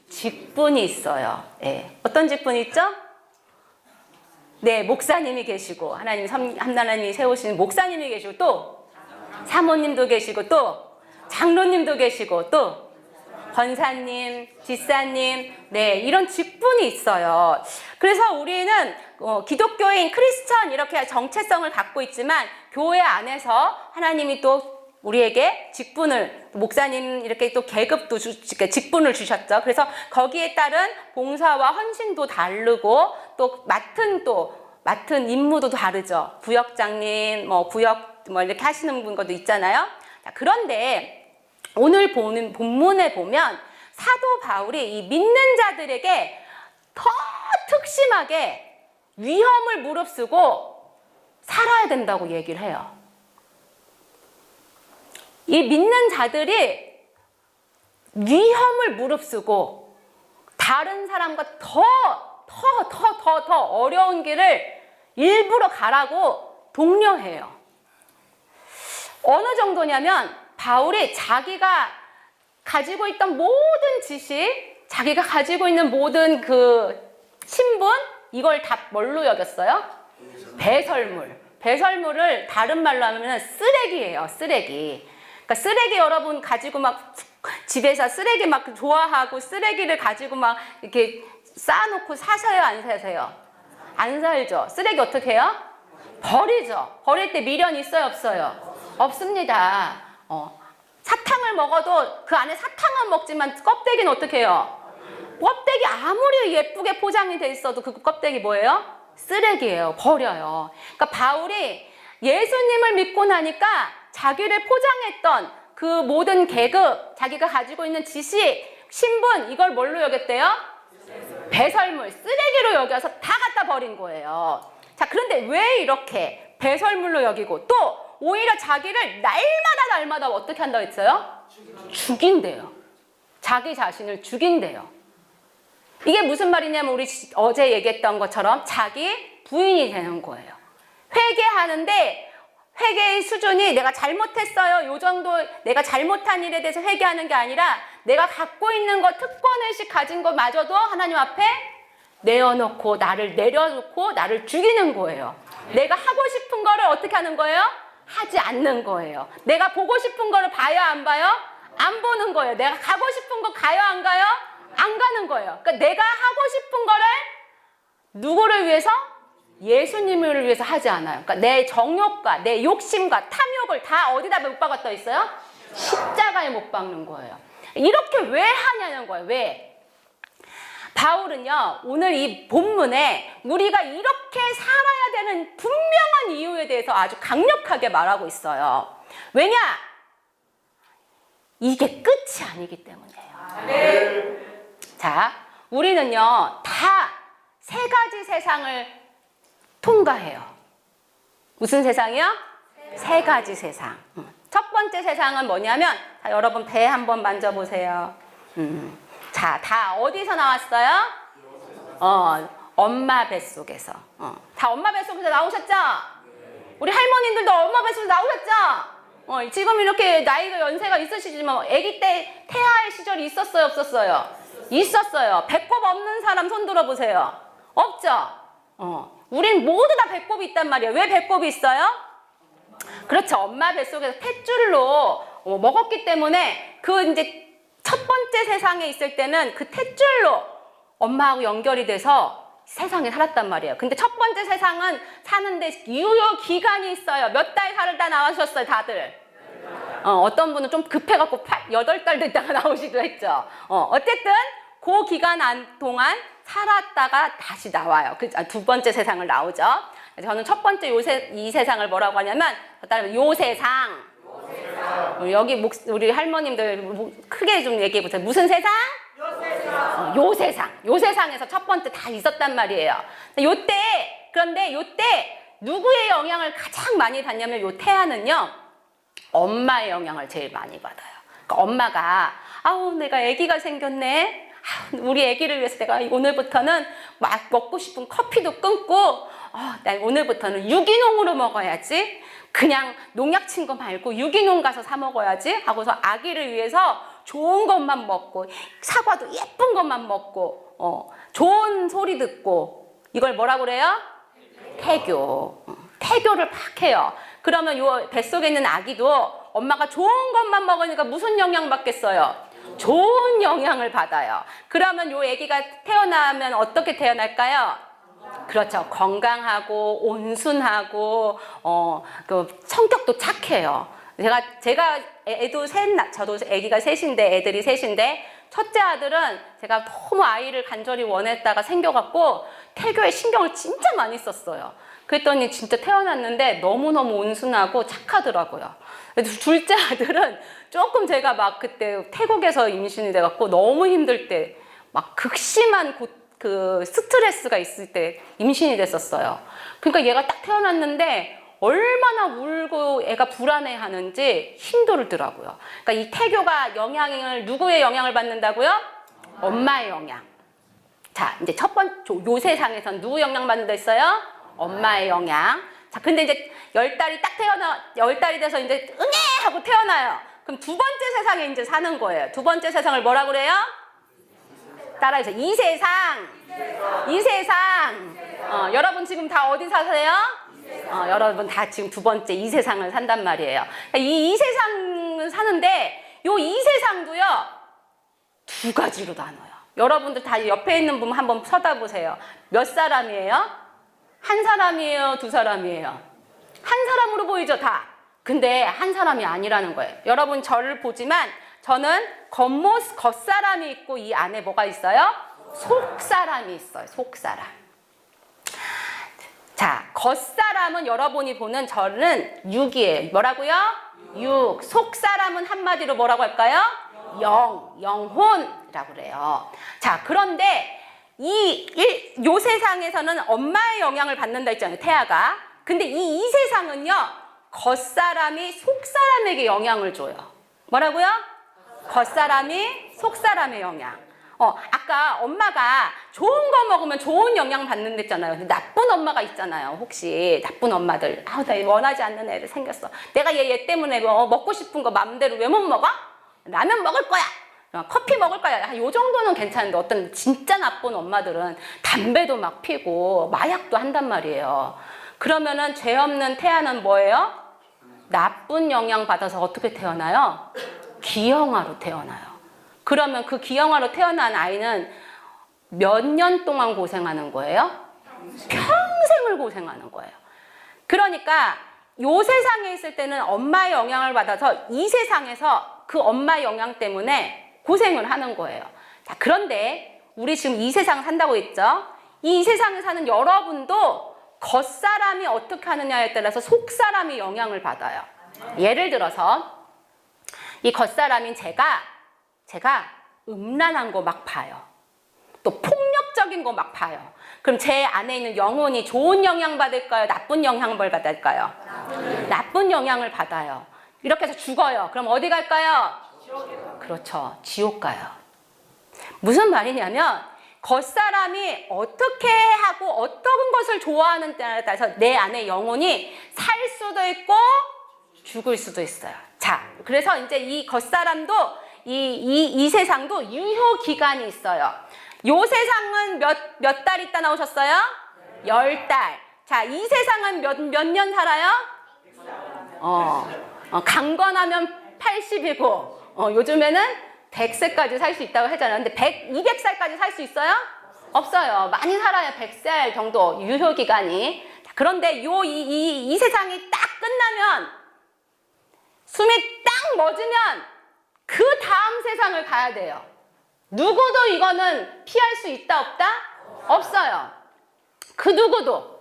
직분이 있어요. 예. 어떤 직분이 있죠? 네, 목사님이 계시고 하나님이 세우신 목사님이 계시고 또 사모님도 계시고 또 장로님도 계시고 또 권사님, 지사님, 네, 이런 직분이 있어요. 그래서 우리는 기독교인, 크리스천 이렇게 정체성을 갖고 있지만 교회 안에서 하나님이 또 우리에게 직분을, 목사님 이렇게 또 계급도 직분을 주셨죠. 그래서 거기에 따른 봉사와 헌신도 다르고 또 맡은 임무도 다르죠. 부역장님, 부역 이렇게 하시는 분도 있잖아요. 자, 그런데 오늘 보는 본문에 보면 사도 바울이 이 믿는 자들에게 더 특심하게 위험을 무릅쓰고 살아야 된다고 얘기를 해요. 이 믿는 자들이 위험을 무릅쓰고 다른 사람과 더 어려운 길을 일부러 가라고 독려해요. 어느 정도냐면 바울이 자기가 가지고 있던 모든 지식, 자기가 가지고 있는 모든 그 신분, 이걸 다 뭘로 여겼어요? 배설물. 배설물을 다른 말로 하면 쓰레기예요, 쓰레기. 그러니까 쓰레기 여러분 가지고 막 집에서 쓰레기 막 좋아하고 쓰레기를 가지고 막 이렇게 쌓아놓고 사세요, 안 사세요? 안 살죠. 쓰레기 어떻게 해요? 버리죠. 버릴 때 미련 있어요, 없어요? 없습니다. 사탕을 먹어도 그 안에 사탕은 먹지만 껍데기는 어떻게 해요? 껍데기 아무리 예쁘게 포장이 돼 있어도 그 껍데기 뭐예요? 쓰레기예요. 버려요. 그러니까 바울이 예수님을 믿고 나니까 자기를 포장했던 그 모든 계급, 자기가 가지고 있는 지식, 신분, 이걸 뭘로 여겼대요? 배설물, 쓰레기로 여겨서 다 갖다 버린 거예요. 자, 그런데 왜 이렇게 배설물로 여기고 또 오히려 자기를 날마다 어떻게 한다고 했어요? 죽인대요. 자기 자신을 죽인대요. 이게 무슨 말이냐면 우리 어제 얘기했던 것처럼 자기 부인이 되는 거예요. 회개하는데 회개의 수준이 내가 잘못했어요, 요 정도 내가 잘못한 일에 대해서 회개하는 게 아니라 내가 갖고 있는 것, 특권의식 가진 것마저도 하나님 앞에 내어놓고 나를 내려놓고 나를 죽이는 거예요. 내가 하고 싶은 거를 어떻게 하는 거예요? 하지 않는 거예요. 내가 보고 싶은 거를 봐요, 안 봐요? 안 보는 거예요. 내가 가고 싶은 거 가요, 안 가요? 안 가는 거예요. 그러니까 내가 하고 싶은 거를 누구를 위해서? 예수님을 위해서 하지 않아요. 그러니까 내 정욕과 내 욕심과 탐욕을 다 어디다 못 박았다 있어요? 십자가에 못 박는 거예요. 이렇게 왜 하냐는 거예요. 왜? 바울은요, 오늘 이 본문에 우리가 이렇게 살아야 되는 분명한 이유에 대해서 아주 강력하게 말하고 있어요. 왜냐? 이게 끝이 아니기 때문이에요. 네. 자, 우리는요, 다 세 가지 세상을 통과해요. 무슨 세상이요? 세 가지 세상. 첫 번째 세상은 뭐냐면, 자, 여러분 배 한번 만져보세요. 자, 다 어디서 나왔어요? 엄마 뱃속에서. 다 엄마 뱃속에서 나오셨죠? 우리 할머님들도 엄마 뱃속에서 나오셨죠? 지금 이렇게 나이가 연세가 있으시지만 아기 때 태아의 시절이 있었어요, 없었어요? 있었어요. 배꼽 없는 사람 손 들어보세요. 없죠? 우린 모두 다 배꼽이 있단 말이에요. 왜 배꼽이 있어요? 그렇죠. 엄마 뱃속에서 탯줄로 먹었기 때문에 그 이제 첫 번째 세상에 있을 때는 그 탯줄로 엄마하고 연결이 돼서 세상에 살았단 말이에요. 근데 첫 번째 세상은 사는데 유효 기간이 있어요. 몇 달 살다 나오셨어요, 다들? 어떤 분은 좀 급해갖고 8달도 있다가 나오시기도 했죠. 어쨌든 그 기간 동안 살았다가 다시 나와요. 두 번째 세상을 나오죠. 저는 첫 번째 이 세상을 뭐라고 하냐면 요 세상. 여기 우리 할머님들 크게 좀 얘기해 보세요. 무슨 세상? 요 세상. 요 세상에서 첫 번째 다 있었단 말이에요. 그런데 요때 누구의 영향을 가장 많이 받냐면 요 태아는요, 엄마의 영향을 제일 많이 받아요. 그러니까 엄마가 아우 내가 아기가 생겼네. 우리 아기를 위해서 내가 오늘부터는 막 먹고 싶은 커피도 끊고 나 오늘부터는 유기농으로 먹어야지. 그냥 농약 친 거 말고 유기농 가서 사 먹어야지 하고서 아기를 위해서 좋은 것만 먹고 사과도 예쁜 것만 먹고 좋은 소리 듣고 이걸 뭐라고 그래요? 태교. 태교를 막 해요. 그러면 요 뱃속에 있는 아기도 엄마가 좋은 것만 먹으니까 무슨 영향 받겠어요? 좋은 영향을 받아요. 그러면 요 아기가 태어나면 어떻게 태어날까요? 그렇죠. 건강하고 온순하고 그 성격도 착해요. 제가 애도 저도 아기가 셋인데 애들이 셋인데 첫째 아들은 제가 너무 아이를 간절히 원했다가 생겨갖고 태교에 신경을 진짜 많이 썼어요. 그랬더니 진짜 태어났는데 너무너무 온순하고 착하더라고요. 둘째 아들은 조금 제가 막 그때 태국에서 임신이 돼갖고 너무 힘들 때 막 극심한 그 스트레스가 있을 때 임신이 됐었어요. 그러니까 얘가 딱 태어났는데 얼마나 울고 애가 불안해하는지 힘들더라고요. 그러니까 이 태교가 누구의 영향을 받는다고요? 엄마의 영향. 자, 이제 첫 번째 요 세상에선 누구 영향 받는다 했어요? 엄마의 영향. 자, 근데 이제 10달이 돼서 이제 응애 하고 태어나요. 그럼 두 번째 세상에 이제 사는 거예요. 두 번째 세상을 뭐라 그래요? 따라해서 이 세상. 여러분 지금 다 어디 사세요? 여러분 다 지금 두 번째 이 세상을 산단 말이에요. 그러니까 이 세상을 사는데 요 이 세상도요 두 가지로 나눠요. 여러분들 다 옆에 있는 분 한번 쳐다보세요. 몇 사람이에요? 한 사람이에요? 두 사람이에요? 한 사람으로 보이죠, 다? 근데 한 사람이 아니라는 거예요. 여러분 저를 보지만 저는 겉사람이 있고 이 안에 뭐가 있어요? 속사람이 있어요. 속사람. 자, 겉사람은 여러분이 보는 저는 육이에요. 뭐라고요? 육. 속사람은 한마디로 뭐라고 할까요? 영혼이라고 그래요. 자, 그런데 요 세상에서는 엄마의 영향을 받는다 했잖아요, 태아가. 근데 이 세상은요, 겉사람이 속사람에게 영향을 줘요. 뭐라고요? 겉사람이 속사람의 영향. 아까 엄마가 좋은 거 먹으면 좋은 영향 받는다 했잖아요. 근데 나쁜 엄마가 있잖아요. 혹시 나쁜 엄마들. 나 원하지 않는 애를 생겼어. 내가 얘 때문에 먹고 싶은 거 마음대로 왜 못 먹어? 라면 먹을 거야. 커피 먹을 거야. 요 정도는 괜찮은데 어떤 진짜 나쁜 엄마들은 담배도 막 피고 마약도 한단 말이에요. 그러면은 죄 없는 태아는 뭐예요? 나쁜 영향 받아서 어떻게 태어나요? 기형아로 태어나요. 그러면 그 기형아로 태어난 아이는 몇 년 동안 고생하는 거예요? 평생을 고생하는 거예요. 그러니까 요 세상에 있을 때는 엄마의 영향을 받아서 이 세상에서 그 엄마의 영향 때문에 고생을 하는 거예요. 자, 그런데 우리 지금 이 세상 산다고 했죠? 이 세상에 사는 여러분도 겉사람이 어떻게 하느냐에 따라서 속사람이 영향을 받아요. 예를 들어서 이 겉사람인 제가 음란한 거 막 봐요. 또 폭력적인 거 막 봐요. 그럼 제 안에 있는 영혼이 좋은 영향 받을까요? 나쁜 영향을 받을까요? 나쁜 영향을 받아요. 이렇게 해서 죽어요. 그럼 어디 갈까요? 그렇죠. 지옥 가요. 무슨 말이냐면 겉사람이 어떻게 하고 어떤 것을 좋아하는 때에 따라서 내 안에 영혼이 살 수도 있고 죽을 수도 있어요. 자, 그래서 이제 이 겉사람도 이 세상도 유효 기간이 있어요. 요 세상은 몇 달 있다 나오셨어요? 10달. 자, 이 세상은 몇 년 살아요? 강건하면 80이고, 요즘에는 100세까지 살 수 있다고 하잖아요. 근데 200살까지 살 수 있어요? 없어요. 많이 살아요. 100살 정도 유효 기간이. 그런데 이 세상이 딱 끝나면 숨이 딱 멎으면 그 다음 세상을 가야 돼요. 누구도 이거는 피할 수 있다 없다? 없어요. 그 누구도.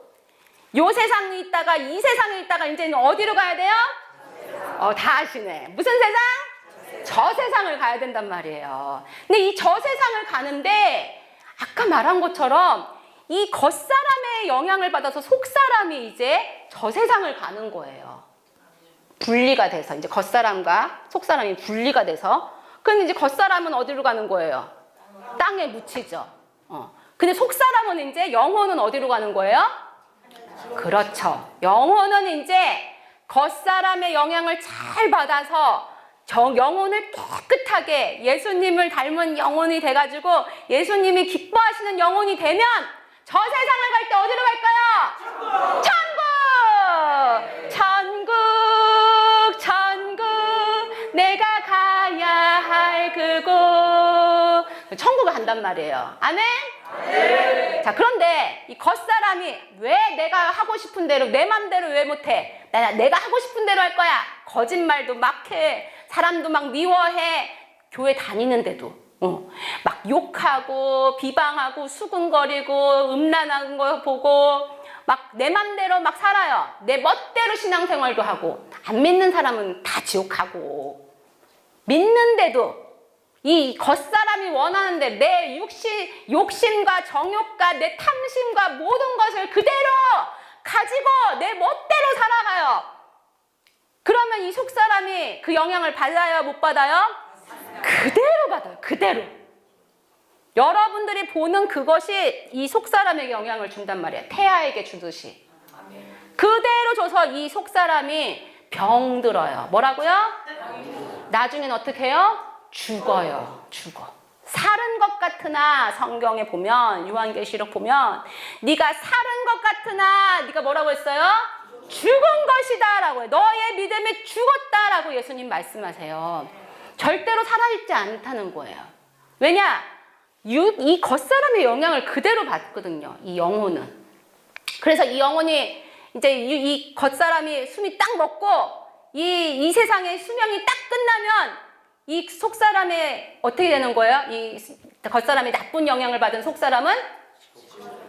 요 세상에 있다가 이 세상에 있다가 이제는 어디로 가야 돼요? 다 아시네. 무슨 세상? 저 세상을 가야 된단 말이에요. 근데 이 저 세상을 가는데 아까 말한 것처럼 이 겉사람의 영향을 받아서 속사람이 이제 저 세상을 가는 거예요. 분리가 돼서 이제 겉사람과 속사람이 분리가 돼서 근데 이제 겉사람은 어디로 가는 거예요? 땅에 묻히죠. 근데 속사람은 이제 영혼은 어디로 가는 거예요? 그렇죠. 영혼은 이제 겉사람의 영향을 잘 받아서 영혼을 깨끗하게 예수님을 닮은 영혼이 돼가지고 예수님이 기뻐하시는 영혼이 되면 저 세상을 갈 때 어디로 갈까요? 천국! 천국! 천국! 내가 가야 할 그곳. 천국을 간단 말이에요. 아멘? 네. 자, 그런데 이 겉사람이 왜 내가 하고 싶은 대로 내 맘대로 왜 못해? 내가 하고 싶은 대로 할 거야. 거짓말도 막 해. 사람도 막 미워해. 교회 다니는데도 막 욕하고 비방하고 수군거리고 음란한 거 보고 막 내 맘대로 막 살아요. 내 멋대로 신앙생활도 하고. 안 믿는 사람은 다 지옥 가고. 믿는데도 이 겉사람이 원하는데 내 욕심과 정욕과 내 탐심과 모든 것을 그대로 가지고 내 멋대로 살아가요. 그러면 이 속사람이 그 영향을 받아요? 못 받아요? 그대로 받아요. 그대로. 여러분들이 보는 그것이 이 속사람에게 영향을 준단 말이에요. 태아에게 주듯이. 그대로 줘서 이 속사람이 병들어요. 뭐라고요? 나중엔 어떻게 해요? 죽어요. 죽어. 살은 것 같으나 성경에 보면 요한계시록 보면 네가 살은 것 같으나 네가 뭐라고 했어요? 죽은 것이다 라고 해요. 너의 믿음이 죽었다 라고 예수님 말씀하세요. 절대로 살아있지 않다는 거예요. 왜냐? 이 겉사람의 영향을 그대로 받거든요. 이 영혼은. 그래서 이 영혼이 이제 이 겉사람이 숨이 딱 먹고 이 세상의 수명이 딱 끝나면 이 속사람의 어떻게 되는 거예요? 이 겉사람이 나쁜 영향을 받은 속사람은?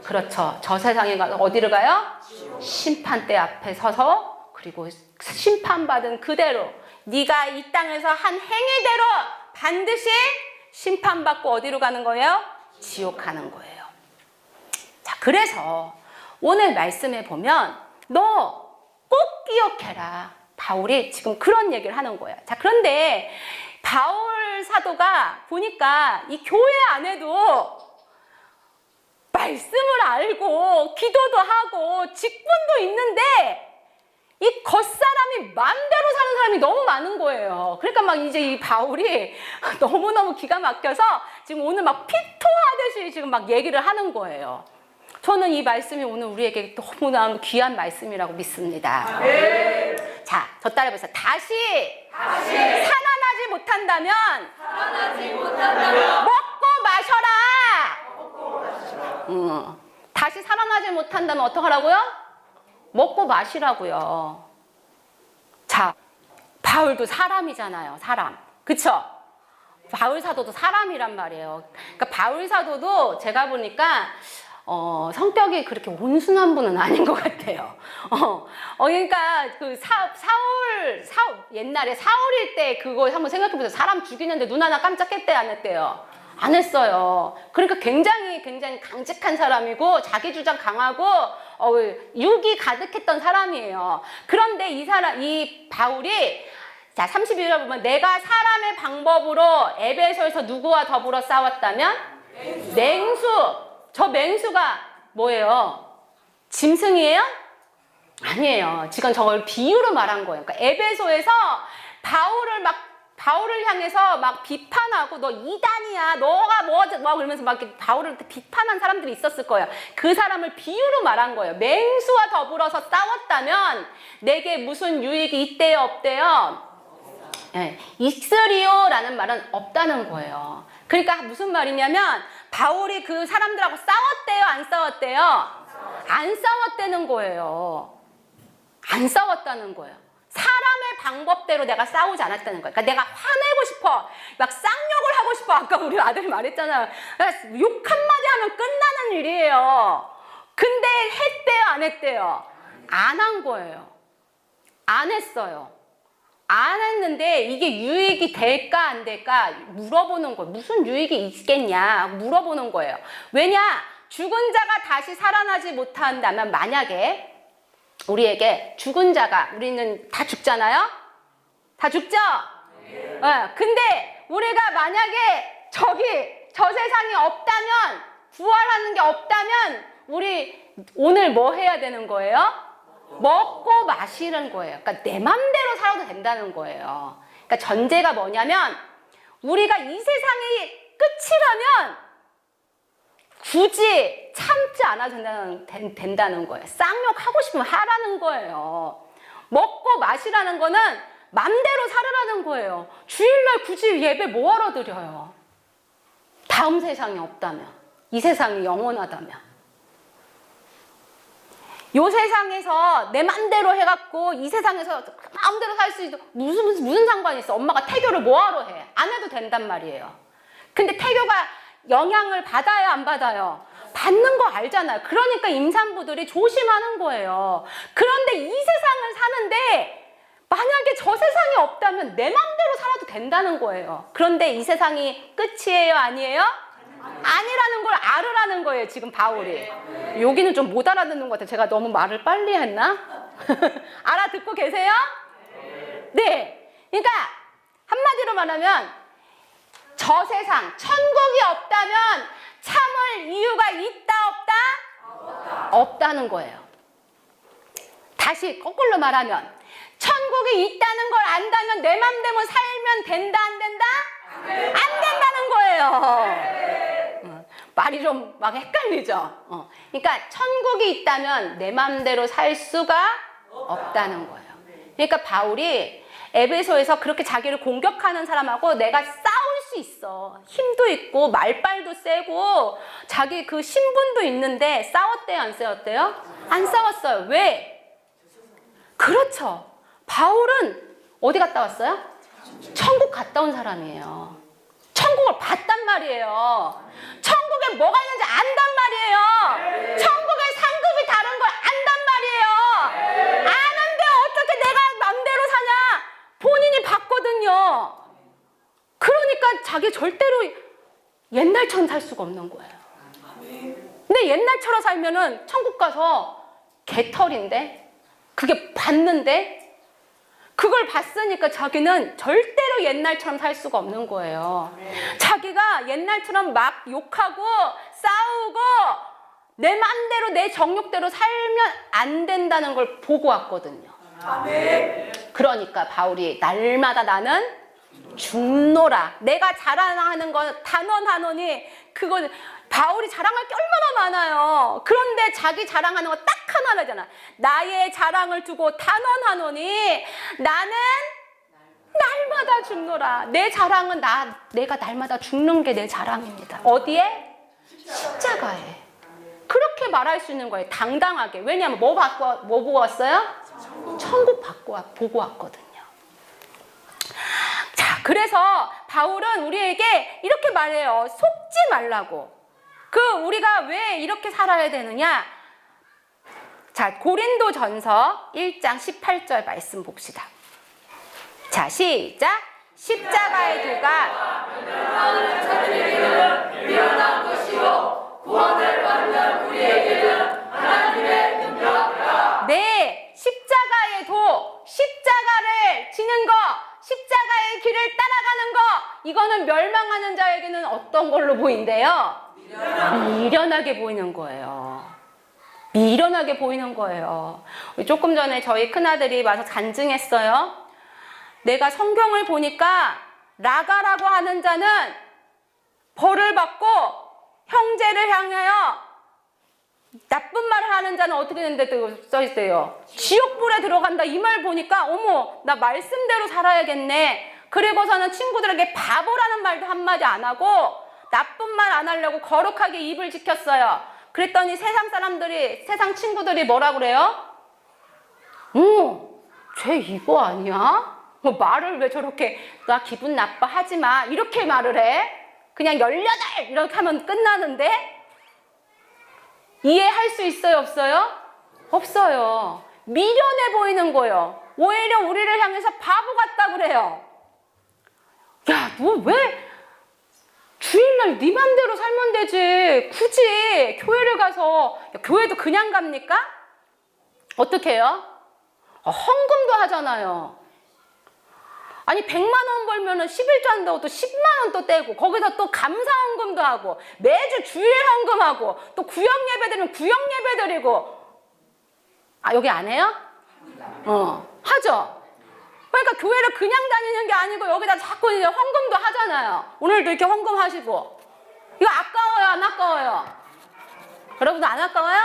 그렇죠. 저 세상에 가서 어디를 가요? 심판대 앞에 서서 그리고 심판받은 그대로 네가 이 땅에서 한 행위대로 반드시 심판받고 어디로 가는 거예요? 지옥 가는 거예요. 자, 그래서 오늘 말씀에 보면 너 꼭 기억해라. 바울이 지금 그런 얘기를 하는 거예요. 자, 그런데 바울 사도가 보니까 이 교회 안에도 말씀을 알고 기도도 하고 직분도 있는데 이 겉사람이 마음대로 사는 사람이 너무 많은 거예요. 그러니까 막 이제 이 바울이 너무너무 기가 막혀서 지금 오늘 막 피토하듯이 지금 막 얘기를 하는 거예요. 저는 이 말씀이 오늘 우리에게 너무나 귀한 말씀이라고 믿습니다. 네. 자, 저 따라해보세요. 다시 살아나지 못한다면 먹고 마셔라. 다시 살아나지 못한다면 어떡하라고요? 먹고 마시라고요. 자, 바울도 사람이잖아요. 사람. 그쵸? 바울 사도도 사람이란 말이에요. 그러니까 바울 사도도 제가 보니까 성격이 그렇게 온순한 분은 아닌 것 같아요. 그러니까 그 옛날에 사울일 때 그거 한번 생각해보세요. 사람 죽이는데 눈 하나 깜짝했대, 안 했대요? 안 했어요. 그러니까 굉장히 강직한 사람이고 자기 주장 강하고 육이 가득했던 사람이에요. 그런데 이 바울이 자 32절 보면 내가 사람의 방법으로 에베소에서 누구와 더불어 싸웠다면 맹수. 저 맹수가 뭐예요? 짐승이에요? 아니에요. 지금 저걸 비유로 말한 거예요. 그러니까 에베소에서 바울을 향해서 막 비판하고 너 이단이야. 너가 뭐 그러면서 막 바울을 비판한 사람들이 있었을 거예요. 그 사람을 비유로 말한 거예요. 맹수와 더불어서 싸웠다면 내게 무슨 유익이 있대요, 없대요? 네, 있으리요라는 말은 없다는 거예요. 그러니까 무슨 말이냐면 바울이 그 사람들하고 싸웠대요, 안 싸웠대요? 안 싸웠다는 거예요. 안 싸웠다는 거예요. 사람의 방법대로 내가 싸우지 않았다는 거예요. 그러니까 내가 화내고 싶어, 막 쌍욕을 하고 싶어. 아까 우리 아들이 말했잖아요. 욕 한마디 하면 끝나는 일이에요. 근데 했대요, 안 했대요? 안 한 거예요. 안 했어요. 안 했는데 이게 유익이 될까 안 될까 물어보는 거예요. 무슨 유익이 있겠냐 물어보는 거예요. 왜냐? 죽은 자가 다시 살아나지 못한다면 만약에 우리에게 죽은 자가 우리는 다 죽잖아요? 다 죽죠? 네. 근데 우리가 만약에 저 세상이 없다면 부활하는 게 없다면 우리 오늘 뭐 해야 되는 거예요? 먹고 마시는 거예요. 그러니까 내 맘대로 살아도 된다는 거예요. 그러니까 전제가 뭐냐면 우리가 이 세상이 끝이라면 굳이 참지 않아도 된다는 거예요. 쌍욕 하고 싶으면 하라는 거예요. 먹고 마시라는 거는 맘대로 살으라는 거예요. 주일날 굳이 예배 뭐하러 드려요? 다음 세상이 없다면, 이 세상이 영원하다면. 요 세상에서 내 맘대로 해갖고 이 세상에서 마음대로 살 수 있어. 무슨 상관이 있어? 엄마가 태교를 뭐하러 해? 안 해도 된단 말이에요. 근데 태교가 영향을 받아요, 안 받아요? 받는 거 알잖아요. 그러니까 임산부들이 조심하는 거예요. 그런데 이 세상을 사는데 만약에 저 세상이 없다면 내 맘대로 살아도 된다는 거예요. 그런데 이 세상이 끝이에요, 아니에요? 아니라는 걸 알으라는 거예요, 지금 바울이. 여기는 좀 못 알아듣는 것 같아요. 제가 너무 말을 빨리 했나? 알아듣고 계세요? 네. 그러니까 한마디로 말하면 저 세상, 천국이 없다면 참을 이유가 있다, 없다? 없다는 거예요. 다시 거꾸로 말하면 천국이 있다는 걸 안다면 내 맘대로 살면 된다, 안 된다? 안 된다는 거예요. 말이 좀 막 헷갈리죠. 그러니까 천국이 있다면 내 맘대로 살 수가 없다는 거예요. 그러니까 바울이 에베소에서 그렇게 자기를 공격하는 사람하고 내가 싸울 수 있어. 힘도 있고 말빨도 세고 자기 그 신분도 있는데 싸웠대요, 안 싸웠대요? 안 싸웠어요. 왜? 그렇죠. 바울은 어디 갔다 왔어요? 천국 갔다 온 사람이에요. 천국을 봤단 말이에요. 천국에 뭐가 있는지 안단 말이에요. 천국의 상급이 다른 걸 안단 말이에요. 아는데 어떻게 내가 맘대로 사냐? 본인이 봤거든요. 그러니까 자기 절대로 옛날처럼 살 수가 없는 거예요. 근데 옛날처럼 살면은 천국 가서 개털인데 그게 봤는데 그걸 봤으니까 자기는 절대로 옛날처럼 살 수가 없는 거예요. 자기가 옛날처럼 막 욕하고 싸우고 내 맘대로 내 정욕대로 살면 안 된다는 걸 보고 왔거든요. 그러니까 바울이 날마다 나는 죽노라. 내가 자랑하는 건 단언하노니 그건 바울이 자랑할 게 얼마나 많아요. 그런데 자기 자랑하는 거 딱 하나잖아. 나의 자랑을 두고 단언하노니 나는 날마다 죽노라. 내 자랑은 내가 날마다 죽는 게 내 자랑입니다. 어디에? 십자가에. 그렇게 말할 수 있는 거예요. 당당하게. 왜냐하면 뭐 보고 왔어요? 천국 보고 왔거든요. 자, 그래서 바울은 우리에게 이렇게 말해요. 속지 말라고. 우리가 왜 이렇게 살아야 되느냐? 자, 고린도전서 1장 18절 말씀 봅시다. 자, 시작. 십자가의 도가 미련한 것이요 구원을 받는 우리에게는 하나님의 능력이라. 네, 십자가의 도, 십자가를 지는 거, 십자가의 길을 따라가는 거, 이거는 멸망하는 자에게는 어떤 걸로 보인대요? 미련하게 보이는 거예요. 미련하게 보이는 거예요. 조금 전에 저희 큰아들이 와서 간증했어요. 내가 성경을 보니까 라가라고 하는 자는 벌을 받고 형제를 향하여 나쁜 말을 하는 자는 어떻게 되는데 써있대요. 지옥불에 들어간다. 이 말 보니까 어머, 나 말씀대로 살아야겠네. 그리고서는 친구들에게 바보라는 말도 한마디 안 하고 나쁜 말 안 하려고 거룩하게 입을 지켰어요. 그랬더니 세상 친구들이 뭐라 그래요? 쟤 이거 아니야? 말을 왜 저렇게 나 기분 나빠 하지 마. 이렇게 말을 해? 그냥 18 이렇게 하면 끝나는데? 이해할 수 있어요, 없어요? 없어요. 미련해 보이는 거예요. 오히려 우리를 향해서 바보 같다 그래요. 야, 너 왜 주일날 네 맘대로 살면 되지. 굳이 교회를 가서, 교회도 그냥 갑니까? 어떻게 해요? 헌금도 하잖아요. 아니 100만 원 벌면은 11조 한다고 또 10만 원 또 떼고 거기서 또 감사 헌금도 하고 매주 주일 헌금하고 또 구역 예배 드리면 구역 예배 드리고 아, 여기 안 해요? 하죠? 그러니까 교회를 그냥 다니는 게 아니고 여기다 자꾸 이제 헌금도 하잖아요. 오늘도 이렇게 헌금하시고. 이거 아까워요, 안 아까워요? 여러분도 안 아까워요?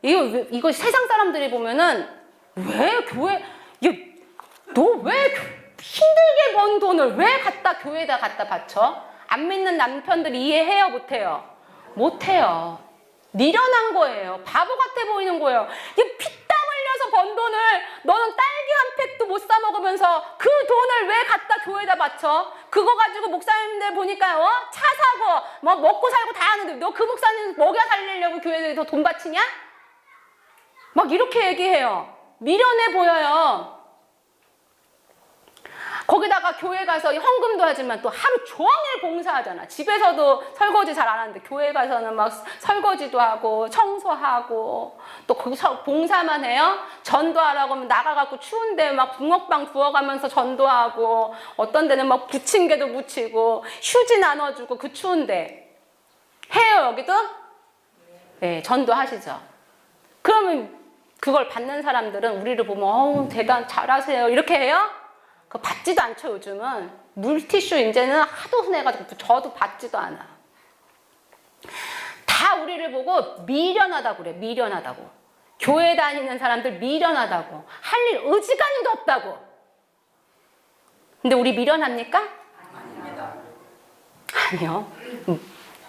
이거 세상 사람들이 보면은 왜 교회, 너 왜 힘들게 번 돈을 왜 교회에다 갖다 바쳐? 안 믿는 남편들 이해해요, 못해요? 못해요. 미련한 거예요. 바보 같아 보이는 거예요. 이 피땀 흘려서 번 돈을 너는 딸기 한 팩도 못 사 먹으면서 그 돈을 왜 갖다 교회에다 바쳐? 그거 가지고 목사님들 보니까 차 사고 뭐 먹고 살고 다 하는데 너 그 목사님 먹여 살리려고 교회에서 돈 바치냐? 막 이렇게 얘기해요. 미련해 보여요. 거기다가 교회 가서 헌금도 하지만 또 하루 종일 봉사하잖아. 집에서도 설거지 잘 안 하는데 교회 가서는 막 설거지도 하고 청소하고 또 거기서 봉사만 해요. 전도하라고 하면 나가갖고 추운데 막 붕어빵 구워가면서 전도하고 어떤 데는 막 부침개도 묻히고 휴지 나눠주고 그 추운데 해요 여기도? 네, 전도하시죠. 그러면 그걸 받는 사람들은 우리를 보면 어우 대단 잘하세요 이렇게 해요? 그거 받지도 않죠 요즘은. 물티슈 이제는 하도 흔해가지고 저도 받지도 않아. 다 우리를 보고 미련하다고 그래. 미련하다고. 교회 다니는 사람들 미련하다고. 할 일 어지간히도 없다고. 근데 우리 미련합니까? 아닙니다. 아니요.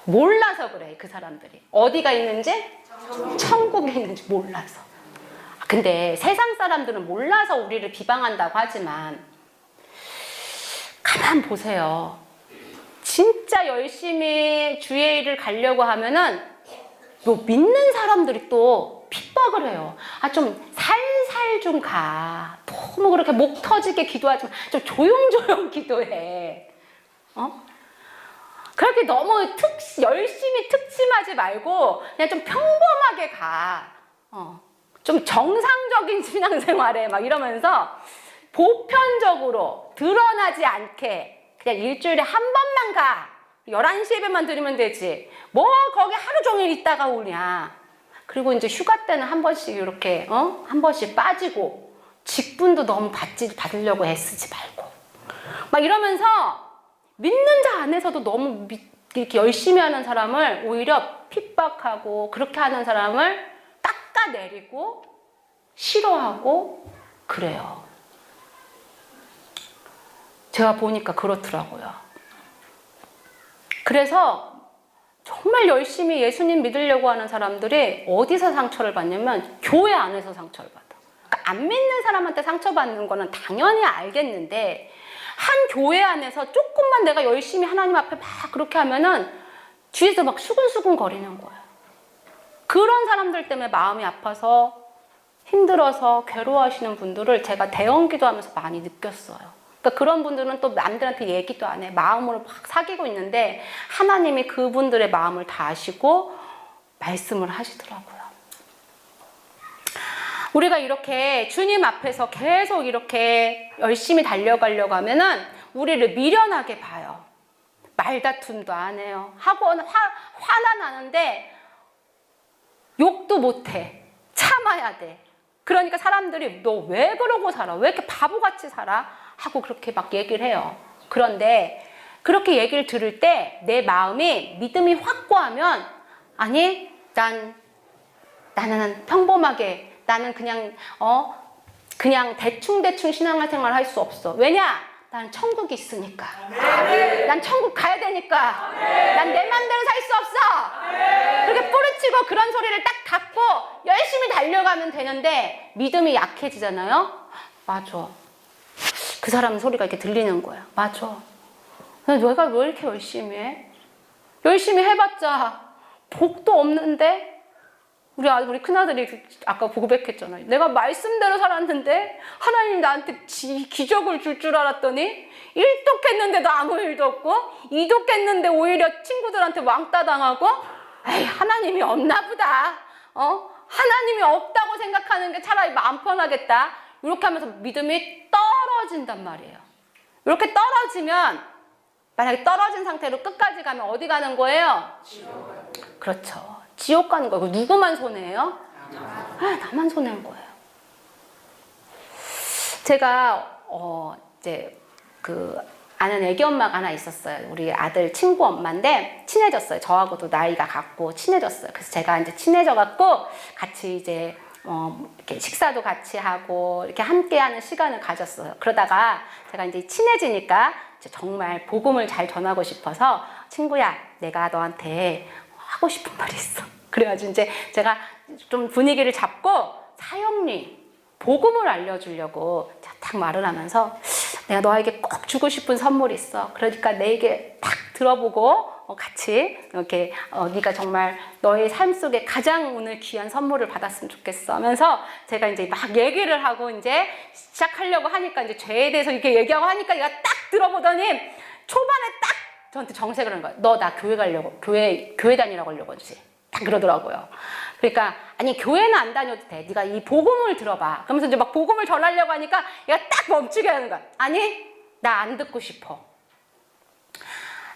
몰라서 그래 그 사람들이. 어디가 있는지? 천국에 있는지 몰라서. 근데 세상 사람들은 몰라서 우리를 비방한다고 하지만 가만 보세요. 진짜 열심히 주의 일을 가려고 하면은 또 믿는 사람들이 또 핍박을 해요. 아, 좀 살살 좀 가. 너무 그렇게 목 터지게 기도하지 마. 좀 조용조용 기도해. 그렇게 너무 열심히 특심하지 말고 그냥 좀 평범하게 가. 좀 정상적인 신앙생활에 막 이러면서 보편적으로 드러나지 않게 그냥 일주일에 한 번만 가. 11시 예배만 드리면 되지. 뭐 거기 하루 종일 있다가 오냐. 그리고 이제 휴가 때는 한 번씩 이렇게 한 번씩 빠지고 직분도 너무 받으려고 애쓰지 말고 막 이러면서 믿는 자 안에서도 너무 이렇게 열심히 하는 사람을 오히려 핍박하고 그렇게 하는 사람을 깎아내리고 싫어하고 그래요. 제가 보니까 그렇더라고요. 그래서 정말 열심히 예수님 믿으려고 하는 사람들이 어디서 상처를 받냐면 교회 안에서 상처를 받아. 그러니까 안 믿는 사람한테 상처받는 거는 당연히 알겠는데 한 교회 안에서 조금만 내가 열심히 하나님 앞에 막 그렇게 하면은 뒤에서 막 수근수근 거리는 거예요. 그런 사람들 때문에 마음이 아파서 힘들어서 괴로워하시는 분들을 제가 대형 기도하면서 많이 느꼈어요. 그러니까 그런 분들은 또 남들한테 얘기도 안 해. 마음으로 막 사귀고 있는데 하나님이 그분들의 마음을 다 아시고 말씀을 하시더라고요. 우리가 이렇게 주님 앞에서 계속 이렇게 열심히 달려가려고 하면은 우리를 미련하게 봐요. 말다툼도 안 해요. 하고 화나 나는데 욕도 못 해. 참아야 돼. 그러니까 사람들이 너 왜 그러고 살아? 왜 이렇게 바보같이 살아? 하고 그렇게 막 얘기를 해요. 그런데 그렇게 얘기를 들을 때 내 마음이 믿음이 확고하면 아니 나는 평범하게 나는 그냥 대충 신앙생활 할 수 없어. 왜냐? 나는 천국이 있으니까. 난 천국 가야 되니까. 난 내 맘대로 살 수 없어. 그렇게 뿌리치고 그런 소리를 딱 갖고 열심히 달려가면 되는데 믿음이 약해지잖아요. 맞아. 그 사람 소리가 이렇게 들리는 거야. 맞아. 내가 왜 이렇게 열심히 해? 열심히 해봤자 복도 없는데? 우리 큰아들이 아까 고백했잖아요. 내가 말씀대로 살았는데 하나님 나한테 기적을 줄 줄 알았더니 일독했는데도 아무 일도 없고 이독했는데 오히려 친구들한테 왕따 당하고 에이 하나님이 없나 보다. 하나님이 없다고 생각하는 게 차라리 마음 편하겠다. 이렇게 하면서 믿음이 떨어진단 말이에요. 이렇게 떨어지면 만약에 떨어진 상태로 끝까지 가면 어디 가는 거예요? 지옥. 그렇죠. 지옥 가는 거예요. 누구만 손해예요? 나만 손해인 거예요. 제가 이제 그 아는 애기 엄마가 하나 있었어요. 우리 아들 친구 엄마인데 친해졌어요. 저하고도 나이가 같고 친해졌어요. 그래서 제가 이제 친해져갖고 같이 이제 이렇게 식사도 같이 하고 이렇게 함께하는 시간을 가졌어요. 그러다가 제가 이제 친해지니까 이제 정말 복음을 잘 전하고 싶어서 친구야, 내가 너한테 하고 싶은 말이 있어. 그래가지고 이제 제가 좀 분위기를 잡고 사형리 복음을 알려주려고 딱 말을 하면서 내가 너에게 꼭 주고 싶은 선물이 있어. 그러니까 내 얘기 딱 들어보고 같이 이렇게 네가 정말 너의 삶 속에 가장 오늘 귀한 선물을 받았으면 좋겠어 하면서 제가 이제 막 얘기를 하고 이제 시작하려고 하니까 이제 죄에 대해서 이렇게 얘기하고 하니까 얘가 딱 들어보더니 초반에 딱 저한테 정색을 한 거야. 너 나 교회 가려고 교회 다니라고 하려고 하지. 딱 그러더라고요. 그러니까 아니 교회는 안 다녀도 돼. 네가 이 복음을 들어봐. 그러면서 이제 막 복음을 전하려고 하니까 얘가 딱 멈추게 하는 거야. 아니 나 안 듣고 싶어.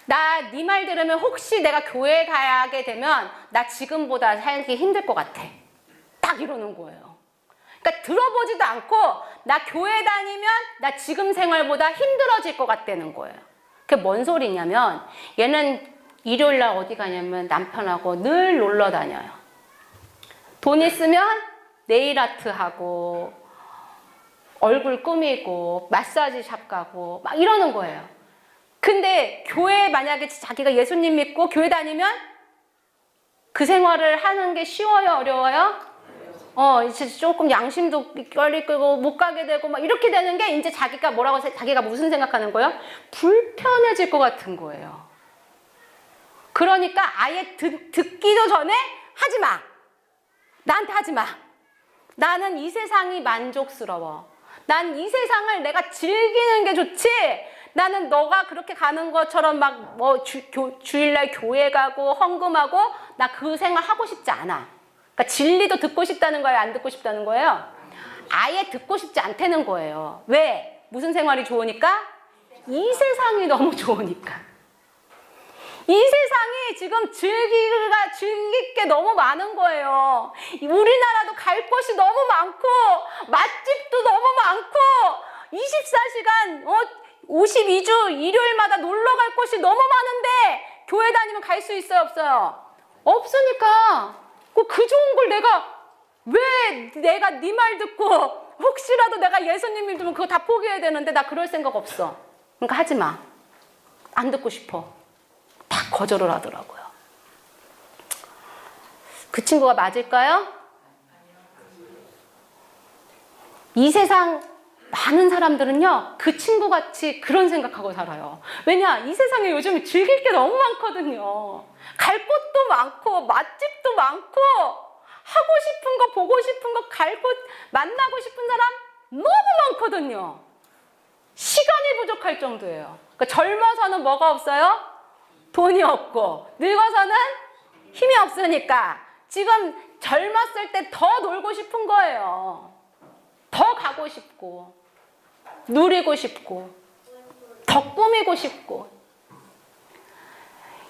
나 네 말 들으면 혹시 내가 교회 가게 되면 나 지금보다 살기 힘들 것 같아. 딱 이러는 거예요. 그러니까 들어보지도 않고 나 교회 다니면 나 지금 생활보다 힘들어질 것 같다는 거예요. 그게 뭔 소리냐면 얘는 일요일 날 어디 가냐면 남편하고 늘 놀러 다녀요. 돈 있으면 네일 아트 하고 얼굴 꾸미고 마사지 샵 가고 막 이러는 거예요. 근데 교회 만약에 자기가 예수님 믿고 교회 다니면 그 생활을 하는 게 쉬워요, 어려워요? 이제 조금 양심도 꺼리고 못 가게 되고 막 이렇게 되는 게 이제 자기가 자기가 무슨 생각하는 거예요? 불편해질 것 같은 거예요. 그러니까 아예 듣기도 전에 하지 마. 나한테 하지 마. 나는 이 세상이 만족스러워. 난 이 세상을 내가 즐기는 게 좋지. 나는 너가 그렇게 가는 것처럼 막 주일날 교회 가고 헌금하고 나 그 생활 하고 싶지 않아. 그러니까 진리도 듣고 싶다는 거예요? 안 듣고 싶다는 거예요? 아예 듣고 싶지 않다는 거예요. 왜? 무슨 생활이 좋으니까? 이 세상이 너무 좋으니까. 이 세상이 지금 즐길 게 너무 많은 거예요. 우리나라도 갈 곳이 너무 많고 맛집도 너무 많고 24시간 52주 일요일마다 놀러 갈 곳이 너무 많은데 교회 다니면 갈 수 있어요, 없어요? 없으니까 그 좋은 걸 왜 내가 네 말 듣고 혹시라도 내가 예수님 믿으면 그거 다 포기해야 되는데 나 그럴 생각 없어. 그러니까 하지 마. 안 듣고 싶어. 다 거절을 하더라고요. 그 친구가 맞을까요? 이 세상 많은 사람들은요, 그 친구같이 그런 생각하고 살아요. 왜냐? 이 세상에 요즘 즐길 게 너무 많거든요. 갈 곳도 많고, 맛집도 많고, 하고 싶은 거, 보고 싶은 거, 갈 곳, 만나고 싶은 사람 너무 많거든요. 시간이 부족할 정도예요. 그러니까 젊어서는 뭐가 없어요? 돈이 없고 늙어서는 힘이 없으니까 지금 젊었을 때 더 놀고 싶은 거예요. 더 가고 싶고 누리고 싶고 더 꾸미고 싶고.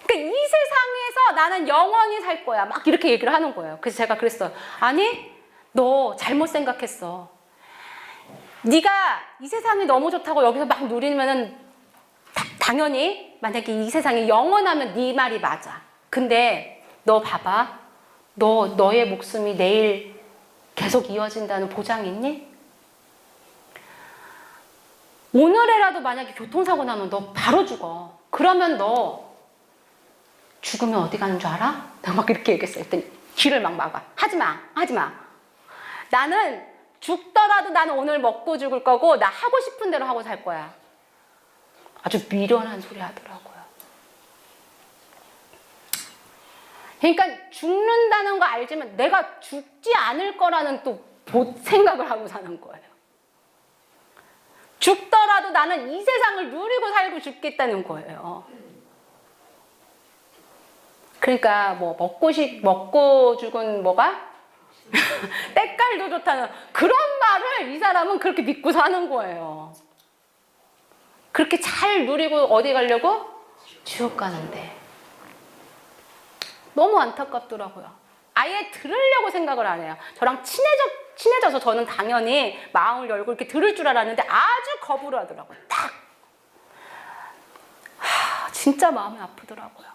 그러니까 이 세상에서 나는 영원히 살 거야. 막 이렇게 얘기를 하는 거예요. 그래서 제가 그랬어요. 아니 너 잘못 생각했어. 네가 이 세상이 너무 좋다고 여기서 막 누리면은 당연히 만약에 이 세상이 영원하면 네 말이 맞아. 근데 너 봐봐. 너의 목숨이 내일 계속 이어진다는 보장이 있니? 오늘에라도 만약에 교통사고 나면 너 바로 죽어. 그러면 너 죽으면 어디 가는 줄 알아? 내가 막 이렇게 얘기했어요. 그랬더니 귀를 막 막아. 하지 마. 하지 마. 나는 죽더라도 나는 오늘 먹고 죽을 거고 나 하고 싶은 대로 하고 살 거야. 아주 미련한 소리 하더라고요. 그러니까 죽는다는 거 알지만 내가 죽지 않을 거라는 또 생각을 하고 사는 거예요. 죽더라도 나는 이 세상을 누리고 살고 죽겠다는 거예요. 그러니까 뭐 먹고 죽은 뭐가? 때깔도 좋다는 그런 말을 이 사람은 그렇게 믿고 사는 거예요. 그렇게 잘 누리고 어디 가려고? 지옥 가는데. 너무 안타깝더라고요. 아예 들으려고 생각을 안 해요. 저랑 친해져서 저는 당연히 마음을 열고 이렇게 들을 줄 알았는데 아주 거부를 하더라고요. 딱. 진짜 마음이 아프더라고요.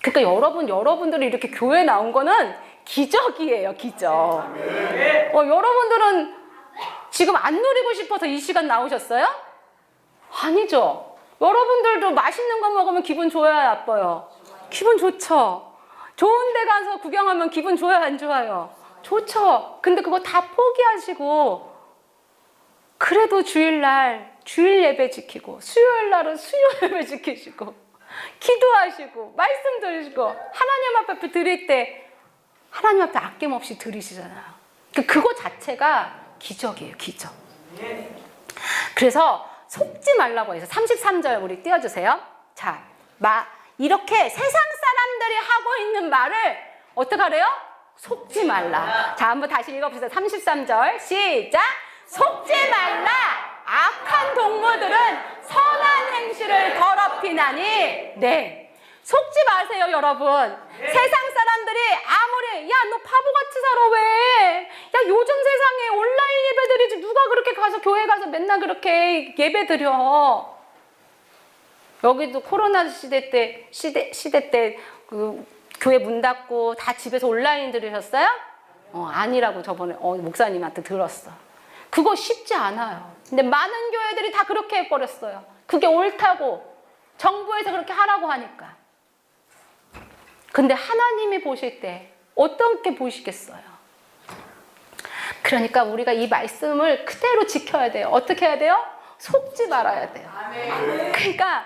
그러니까 여러분들이 이렇게 교회 나온 거는 기적이에요, 기적. 여러분들은 지금 안 누리고 싶어서 이 시간 나오셨어요? 아니죠. 여러분들도 맛있는 거 먹으면 기분 좋아요, 나빠요? 기분 좋죠. 좋은 데 가서 구경하면 기분 좋아요, 안 좋아요? 좋죠. 근데 그거 다 포기하시고 그래도 주일날 주일 예배 지키고 수요일날은 수요 예배 지키시고 기도하시고 말씀 들으시고 하나님 앞에 드릴 때 하나님 앞에 아낌없이 드리시잖아요. 그거 자체가 기적이에요, 기적. 그래서 속지 말라고 해서 33절 우리 띄워주세요. 자, 이렇게 세상 사람들이 하고 있는 말을 어떻게 하래요? 속지 말라. 자, 한번 다시 읽어보세요. 33절 시작. 속지 말라. 악한 동무들은 선한 행실을 더럽히나니. 네, 속지 마세요, 여러분. 세상 사람들이 아무리 야, 너 바보같이 살아 왜? 야, 요즘 세상에 온라인 예배드리지 누가 그렇게 가서 교회 가서 맨날 그렇게 예배 드려? 여기도 코로나 시대 때 그 교회 문 닫고 다 집에서 온라인 들으셨어요? 아니라고 저번에 목사님한테 들었어. 그거 쉽지 않아요. 근데 많은 교회들이 다 그렇게 해버렸어요. 그게 옳다고 정부에서 그렇게 하라고 하니까. 근데 하나님이 보실 때 어떻게 보시겠어요? 그러니까 우리가 이 말씀을 그대로 지켜야 돼요. 어떻게 해야 돼요? 속지 말아야 돼요. 그러니까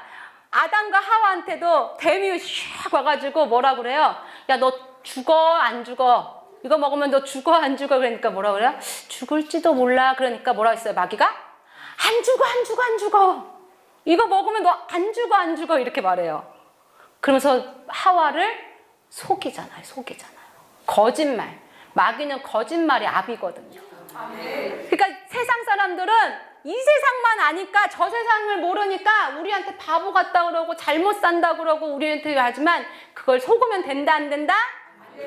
아담과 하와한테도 뱀이 슉 와가지고 뭐라 그래요? 야, 너 죽어 안 죽어? 이거 먹으면 너 죽어 안 죽어? 그러니까 뭐라 그래요? 죽을지도 몰라. 그러니까 뭐라 했어요, 마귀가? 안 죽어 안 죽어 안 죽어. 이거 먹으면 너 안 죽어 안 죽어 이렇게 말해요. 그러면서 하와를 속이잖아요. 거짓말. 마귀는 거짓말이 압이거든요. 그러니까 세상 사람들은 이 세상만 아니까 저 세상을 모르니까 우리한테 바보 같다 그러고 잘못 산다 그러고 우리한테 하지만 그걸 속으면 된다 안 된다?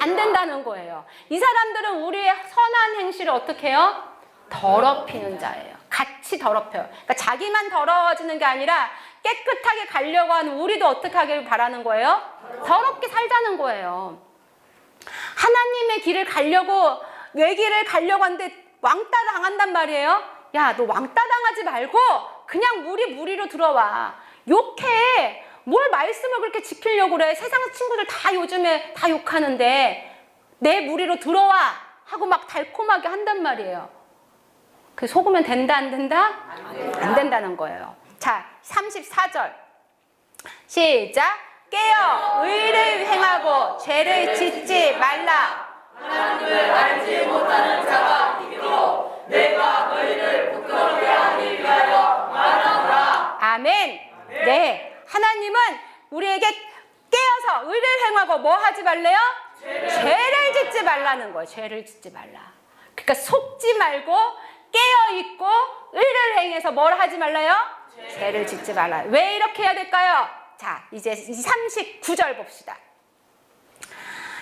안 된다는 거예요. 이 사람들은 우리의 선한 행실을 어떻게 해요? 더럽히는 자예요. 같이 더럽혀요. 그러니까 자기만 더러워지는 게 아니라 깨끗하게 가려고 하는 우리도 어떻게 하길 바라는 거예요? 더럽게 살자는 거예요. 하나님의 길을 가려고 내 길을 가려고 하는데 왕따 당한단 말이에요. 야, 너 왕따 당하지 말고 그냥 무리로 들어와. 욕해. 뭘 말씀을 그렇게 지키려고 그래. 세상 친구들 다 요즘에 다 욕하는데 내 무리로 들어와 하고 막 달콤하게 한단 말이에요. 그 속으면 된다 안 된다? 안 된다는 거예요. 자, 34절 시작. 깨어 의를 행하고 죄를 짓지 말라. 하나님을 알지 못하는 자가 있도록 내가 너희를 부끄럽게 하기 위하여 말하노라. 아멘. 네, 하나님은 우리에게 깨어서 의를 행하고 뭐 하지 말래요? 죄를 짓지 말라는 거예요. 죄를 짓지 말라. 그러니까 속지 말고 깨어있고 의를 행해서 뭘 하지 말라요? 죄를 짓지 말라. 왜 이렇게 해야 될까요? 자, 이제 39절 봅시다.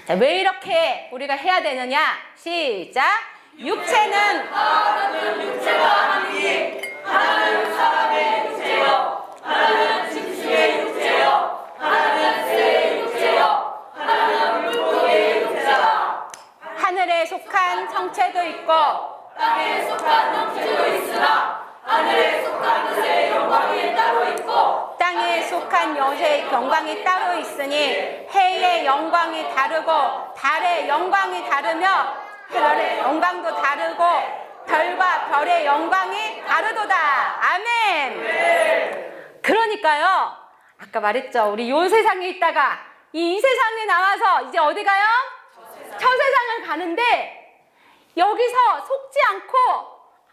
자, 왜 이렇게 우리가 해야 되느냐? 시작. 육체는 하나는 육체가 아니니 하나는 사람의 육체요, 하나는 짐승의 육체요, 하나는 새의 육체요, 하나는 물고기의 육체다. 하늘에 속한 성체도 있고 땅에 속한 형체도 있으나 하늘에 속한 것의 영광이 따로 있고 땅에 속한 여세의 영광이 따로 있으니 해의 영광이 다르고 달의 영광이 다르며 별의 영광도 다르고 별과 별의 영광이 다르도다. 아멘. 그러니까요, 아까 말했죠. 우리 요 세상에 있다가 이 세상에 나와서 이제 어디 가요? 저 세상을 가는데 여기서 속지 않고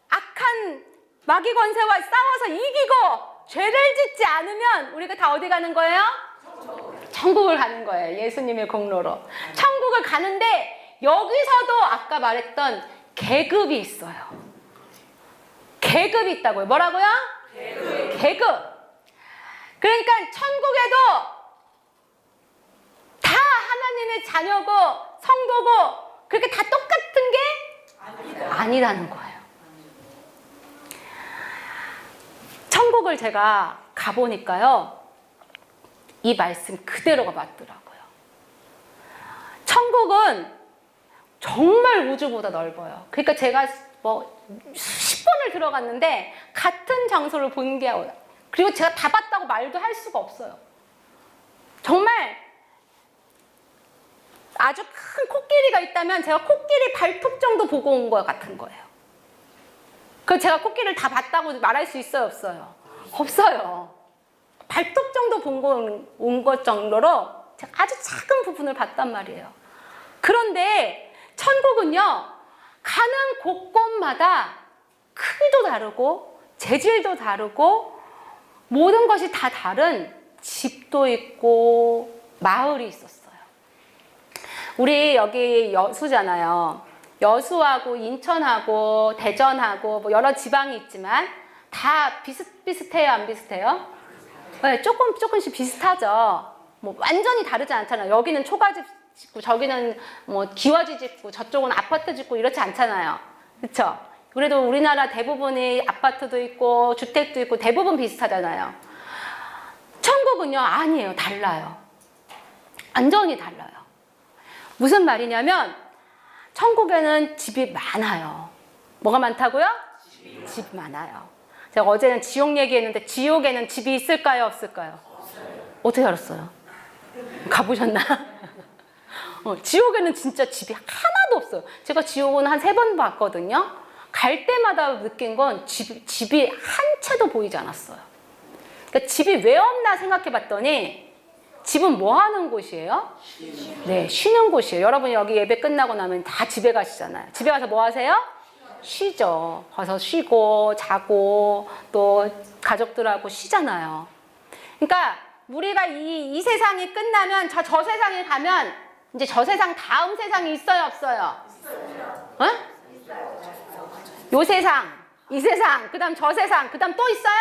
악한 마귀 권세와 싸워서 이기고 죄를 짓지 않으면 우리가 다 어디 가는 거예요? 천국을 가는 거예요. 예수님의 공로로. 천국을 가는데 여기서도 아까 말했던 계급이 있어요. 계급이 있다고요. 뭐라고요? 계급. 그러니까 천국에도 다 하나님의 자녀고 성도고 그렇게 다 똑같은 게 아니라는 거예요. 천국을 제가 가보니까요, 이 말씀 그대로가 맞더라고요. 천국은 정말 우주보다 넓어요. 그러니까 제가 뭐 10번을 들어갔는데 같은 장소를 본 게, 그리고 제가 다 봤다고 말도 할 수가 없어요. 정말 아주 큰 코끼리가 있다면 제가 코끼리 발톱 정도 보고 온 것 같은 거예요. 그 제가 코끼리를 다 봤다고 말할 수 있어요, 없어요? 없어요. 발톱 정도 온 것 정도로 제가 아주 작은 부분을 봤단 말이에요. 그런데 천국은요, 가는 곳곳마다 크기도 다르고 재질도 다르고 모든 것이 다 다른 집도 있고 마을이 있었어요. 우리 여기 여수잖아요. 여수하고 인천하고 대전하고 뭐 여러 지방이 있지만 다 비슷비슷해요, 안 비슷해요? 네, 조금씩 비슷하죠. 뭐 완전히 다르지 않잖아요. 여기는 초가집 짓고 저기는 뭐 기와집 짓고 저쪽은 아파트 짓고 이렇지 않잖아요. 그렇죠? 그래도 우리나라 대부분이 아파트도 있고 주택도 있고 대부분 비슷하잖아요. 천국은요, 아니에요. 달라요. 완전히 달라요. 무슨 말이냐면 천국에는 집이 많아요. 뭐가 많다고요? 집 많아요. 제가 어제는 지옥 얘기했는데 지옥에는 집이 있을까요, 없을까요? 어떻게 알았어요? 가보셨나? 지옥에는 진짜 집이 하나도 없어요. 제가 지옥은 한 3번 봤거든요. 갈 때마다 느낀 건 집이 한 채도 보이지 않았어요. 그러니까 집이 왜 없나 생각해 봤더니 집은 뭐 하는 곳이에요? 네, 쉬는 곳이에요. 여러분이 여기 예배 끝나고 나면 다 집에 가시잖아요. 집에 가서 뭐 하세요? 쉬죠. 가서 쉬고 자고 또 가족들하고 쉬잖아요. 그러니까 우리가 이 세상이 끝나면 저 세상에 가면 이제 저 세상 다음 세상이 있어요, 없어요? 있어요. 어? 요 세상, 이 세상, 그 다음 저 세상, 그 다음 또 있어요?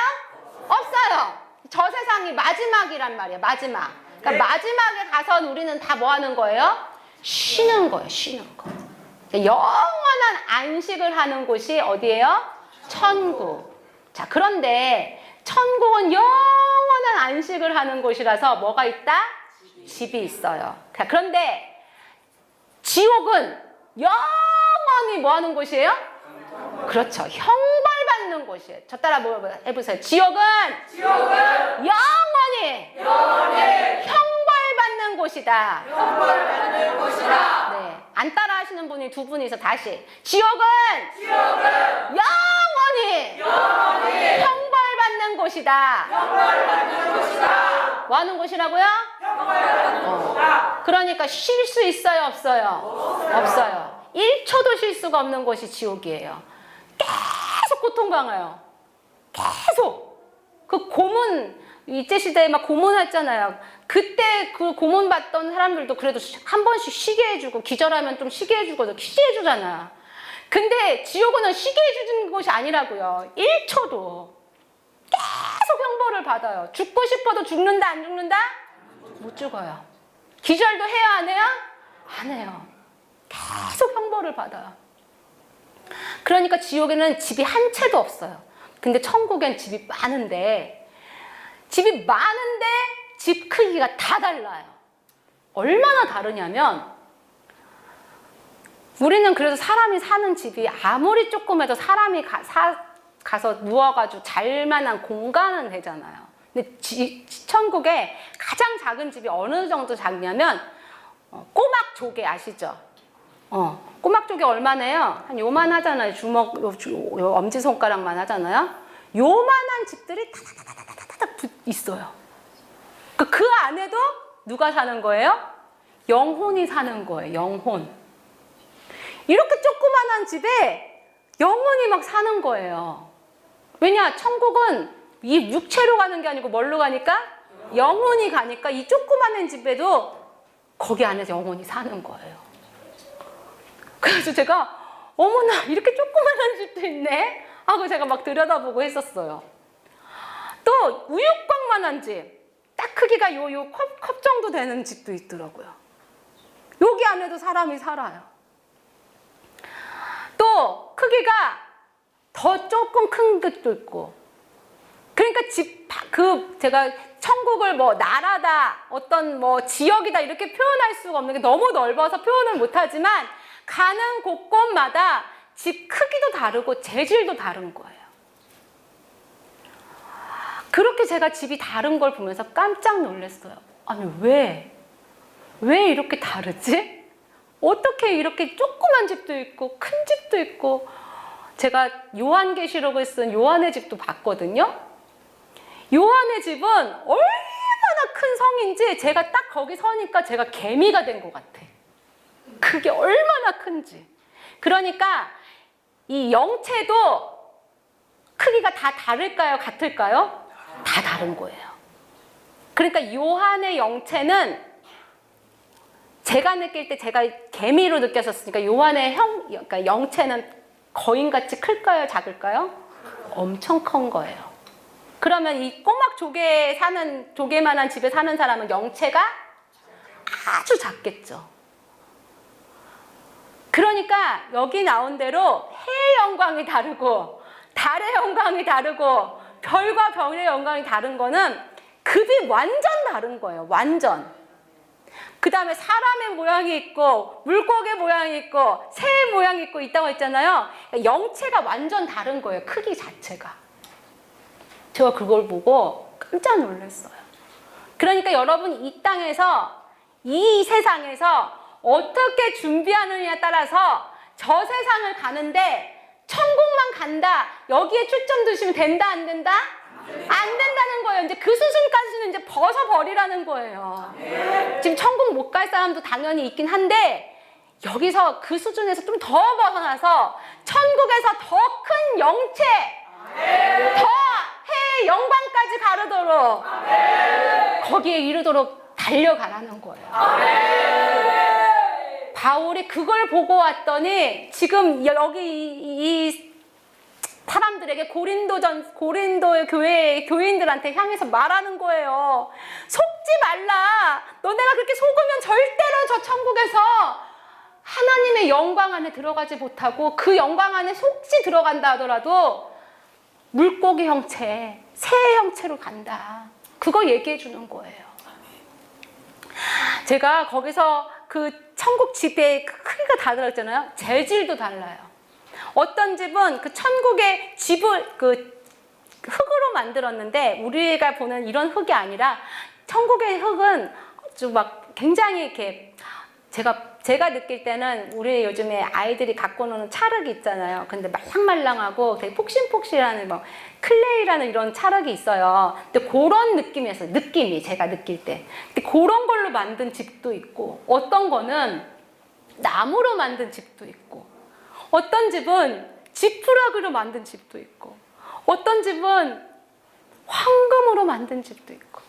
없어요. 저 세상이 마지막이란 말이에요, 마지막. 그러니까 마지막에 가서 우리는 다 뭐 하는 거예요? 쉬는 거예요, 쉬는 거. 영원한 안식을 하는 곳이 어디예요? 천국. 자, 그런데 천국은 영원한 안식을 하는 곳이라서 뭐가 있다? 집이 있어요. 자, 그런데 지옥은 영원히 뭐 하는 곳이에요? 그렇죠. 형벌받는 곳이에요. 저 따라 뭐 해보세요. 지옥은 영원히 형벌받는 곳이다. 형벌받는 곳이다. 네. 안 따라 하시는 분이 2분이서 다시. 지옥은 영원히 형벌받는 곳이다. 형벌받는 곳이다. 뭐 하는 곳이라고요? 형벌받는 곳이다. 그러니까 쉴 수 있어요, 없어요? 없어요. 1초도 쉴 수가 없는 곳이 지옥이에요. 계속 고통당해요. 계속. 그 고문, 일제시대에 막 고문했잖아요. 그때 그 고문 받던 사람들도 그래도 한 번씩 쉬게 해주고, 기절하면 좀 쉬게 해주고, 쉬게 해주잖아요. 근데 지옥은 쉬게 해주는 곳이 아니라고요. 1초도. 계속 형벌을 받아요. 죽고 싶어도 죽는다, 안 죽는다? 못 죽어요. 기절도 해요, 안 해요? 안 해요. 계속 형벌을 받아요. 그러니까 지옥에는 집이 한 채도 없어요. 근데 천국엔 집이 많은데 집 크기가 다 달라요. 얼마나 다르냐면 우리는 그래서 사람이 사는 집이 아무리 조그매도 사람이 가서 누워가지고 잘 만한 공간은 되잖아요. 근데 천국에 가장 작은 집이 어느 정도 작냐면 꼬막 조개 아시죠? 꼬막 조개 얼마나요? 한 요만 하잖아요. 주먹, 요 엄지손가락만 하잖아요. 요만한 집들이 다다다다다다닥 있어요. 그 안에도 누가 사는 거예요? 영혼이 사는 거예요. 영혼. 이렇게 조그만한 집에 영혼이 막 사는 거예요. 왜냐? 천국은 이 육체로 가는 게 아니고 뭘로 가니까? 영혼이 가니까 이 조그만한 집에도 거기 안에서 영혼이 사는 거예요. 그래서 제가 어머나 이렇게 조그만한 집도 있네 하고 제가 막 들여다보고 했었어요. 또 우유곽만한 집, 딱 크기가 요 컵 정도 되는 집도 있더라고요. 여기 안에도 사람이 살아요. 있고 크기가 더 조금 큰 것도 있고. 그러니까 제가 천국을 뭐 나라다, 어떤 뭐 지역이다 이렇게 표현할 수가 없는 게 너무 넓어서 표현을 못하지만 가는 곳곳마다 집 크기도 다르고 재질도 다른 거예요. 그렇게 제가 집이 다른 걸 보면서 깜짝 놀랐어요. 아니 왜 이렇게 다르지? 어떻게 이렇게 조그만 집도 있고 큰 집도 있고. 제가 요한계시록을 쓴 요한의 집도 봤거든요. 요한의 집은 얼마나 큰 성인지 제가 딱 거기 서니까 제가 개미가 된 것 같아. 그게 얼마나 큰지. 그러니까 이 영체도 크기가 다 다를까요? 같을까요? 다 다른 거예요. 그러니까 요한의 영체는 제가 느낄 때 제가 개미로 느꼈었으니까 요한의 그러니까 영체는 거인같이 클까요? 작을까요? 엄청 큰 거예요. 그러면 이 꼬막 조개만한 집에 사는 사람은 영체가 아주 작겠죠. 그러니까 여기 나온 대로 해의 영광이 다르고 달의 영광이 다르고 별과 별의 영광이 다른 거는 급이 완전 다른 거예요. 완전. 그 다음에 사람의 모양이 있고 물고기 모양이 있고 새의 모양이 있고 있다고 했잖아요. 영체가 완전 다른 거예요. 크기 자체가. 제가 그걸 보고 깜짝 놀랐어요. 그러니까 여러분 이 땅에서 이 세상에서 어떻게 준비하느냐에 따라서 저 세상을 가는데 천국만 간다. 여기에 초점 두시면 된다 안 된다? 안 된다는 거예요. 이제 그 수준까지는 이제 벗어버리라는 거예요. 지금 천국 못 갈 사람도 당연히 있긴 한데 여기서 그 수준에서 좀 더 벗어나서 천국에서 더 큰 영체, 더 해의 영광까지 가르도록 거기에 이르도록 달려가라는 거예요. 바울이 그걸 보고 왔더니 지금 여기 이 사람들에게 고린도의 교인들한테 향해서 말하는 거예요. 속지 말라. 너네가 그렇게 속으면 절대로 저 천국에서 하나님의 영광 안에 들어가지 못하고 그 영광 안에 속지 들어간다 하더라도 물고기 형체, 새의 형체로 간다. 그거 얘기해 주는 거예요. 제가 거기서 그 천국 집의 크기가 다르잖아요. 재질도 달라요. 어떤 집은 그 천국의 집을 그 흙으로 만들었는데 우리가 보는 이런 흙이 아니라 천국의 흙은 좀 막 굉장히 이렇게 제가 느낄 때는 우리 요즘에 아이들이 갖고 노는 찰흙이 있잖아요. 근데 말랑말랑하고 되게 폭신폭신한 뭐 클레이라는 이런 찰흙이 있어요. 근데 그런 느낌이었어요. 느낌이 제가 느낄 때. 근데 그런 걸로 만든 집도 있고 어떤 거는 나무로 만든 집도 있고 어떤 집은 지푸라기로 만든 집도 있고 어떤 집은 황금으로 만든 집도 있고.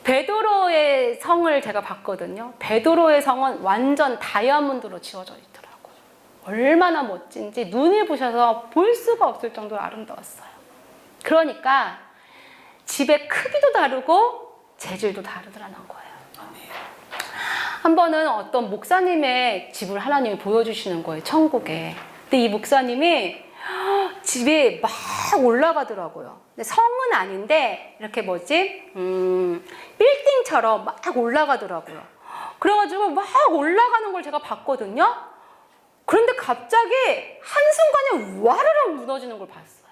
베드로의 성을 제가 봤거든요. 베드로의 성은 완전 다이아몬드로 지어져 있더라고요. 얼마나 멋진지 눈이 부셔서 볼 수가 없을 정도로 아름다웠어요. 그러니까 집의 크기도 다르고 재질도 다르더라는 거예요. 한 번은 어떤 목사님의 집을 하나님이 보여주시는 거예요. 천국에. 근데 이 목사님이 집에 막 올라가더라고요. 근데 성은 아닌데 이렇게 빌딩처럼 막 올라가더라고요. 그래가지고 막 올라가는 걸 제가 봤거든요. 그런데 갑자기 한순간에 와르르 무너지는 걸 봤어요.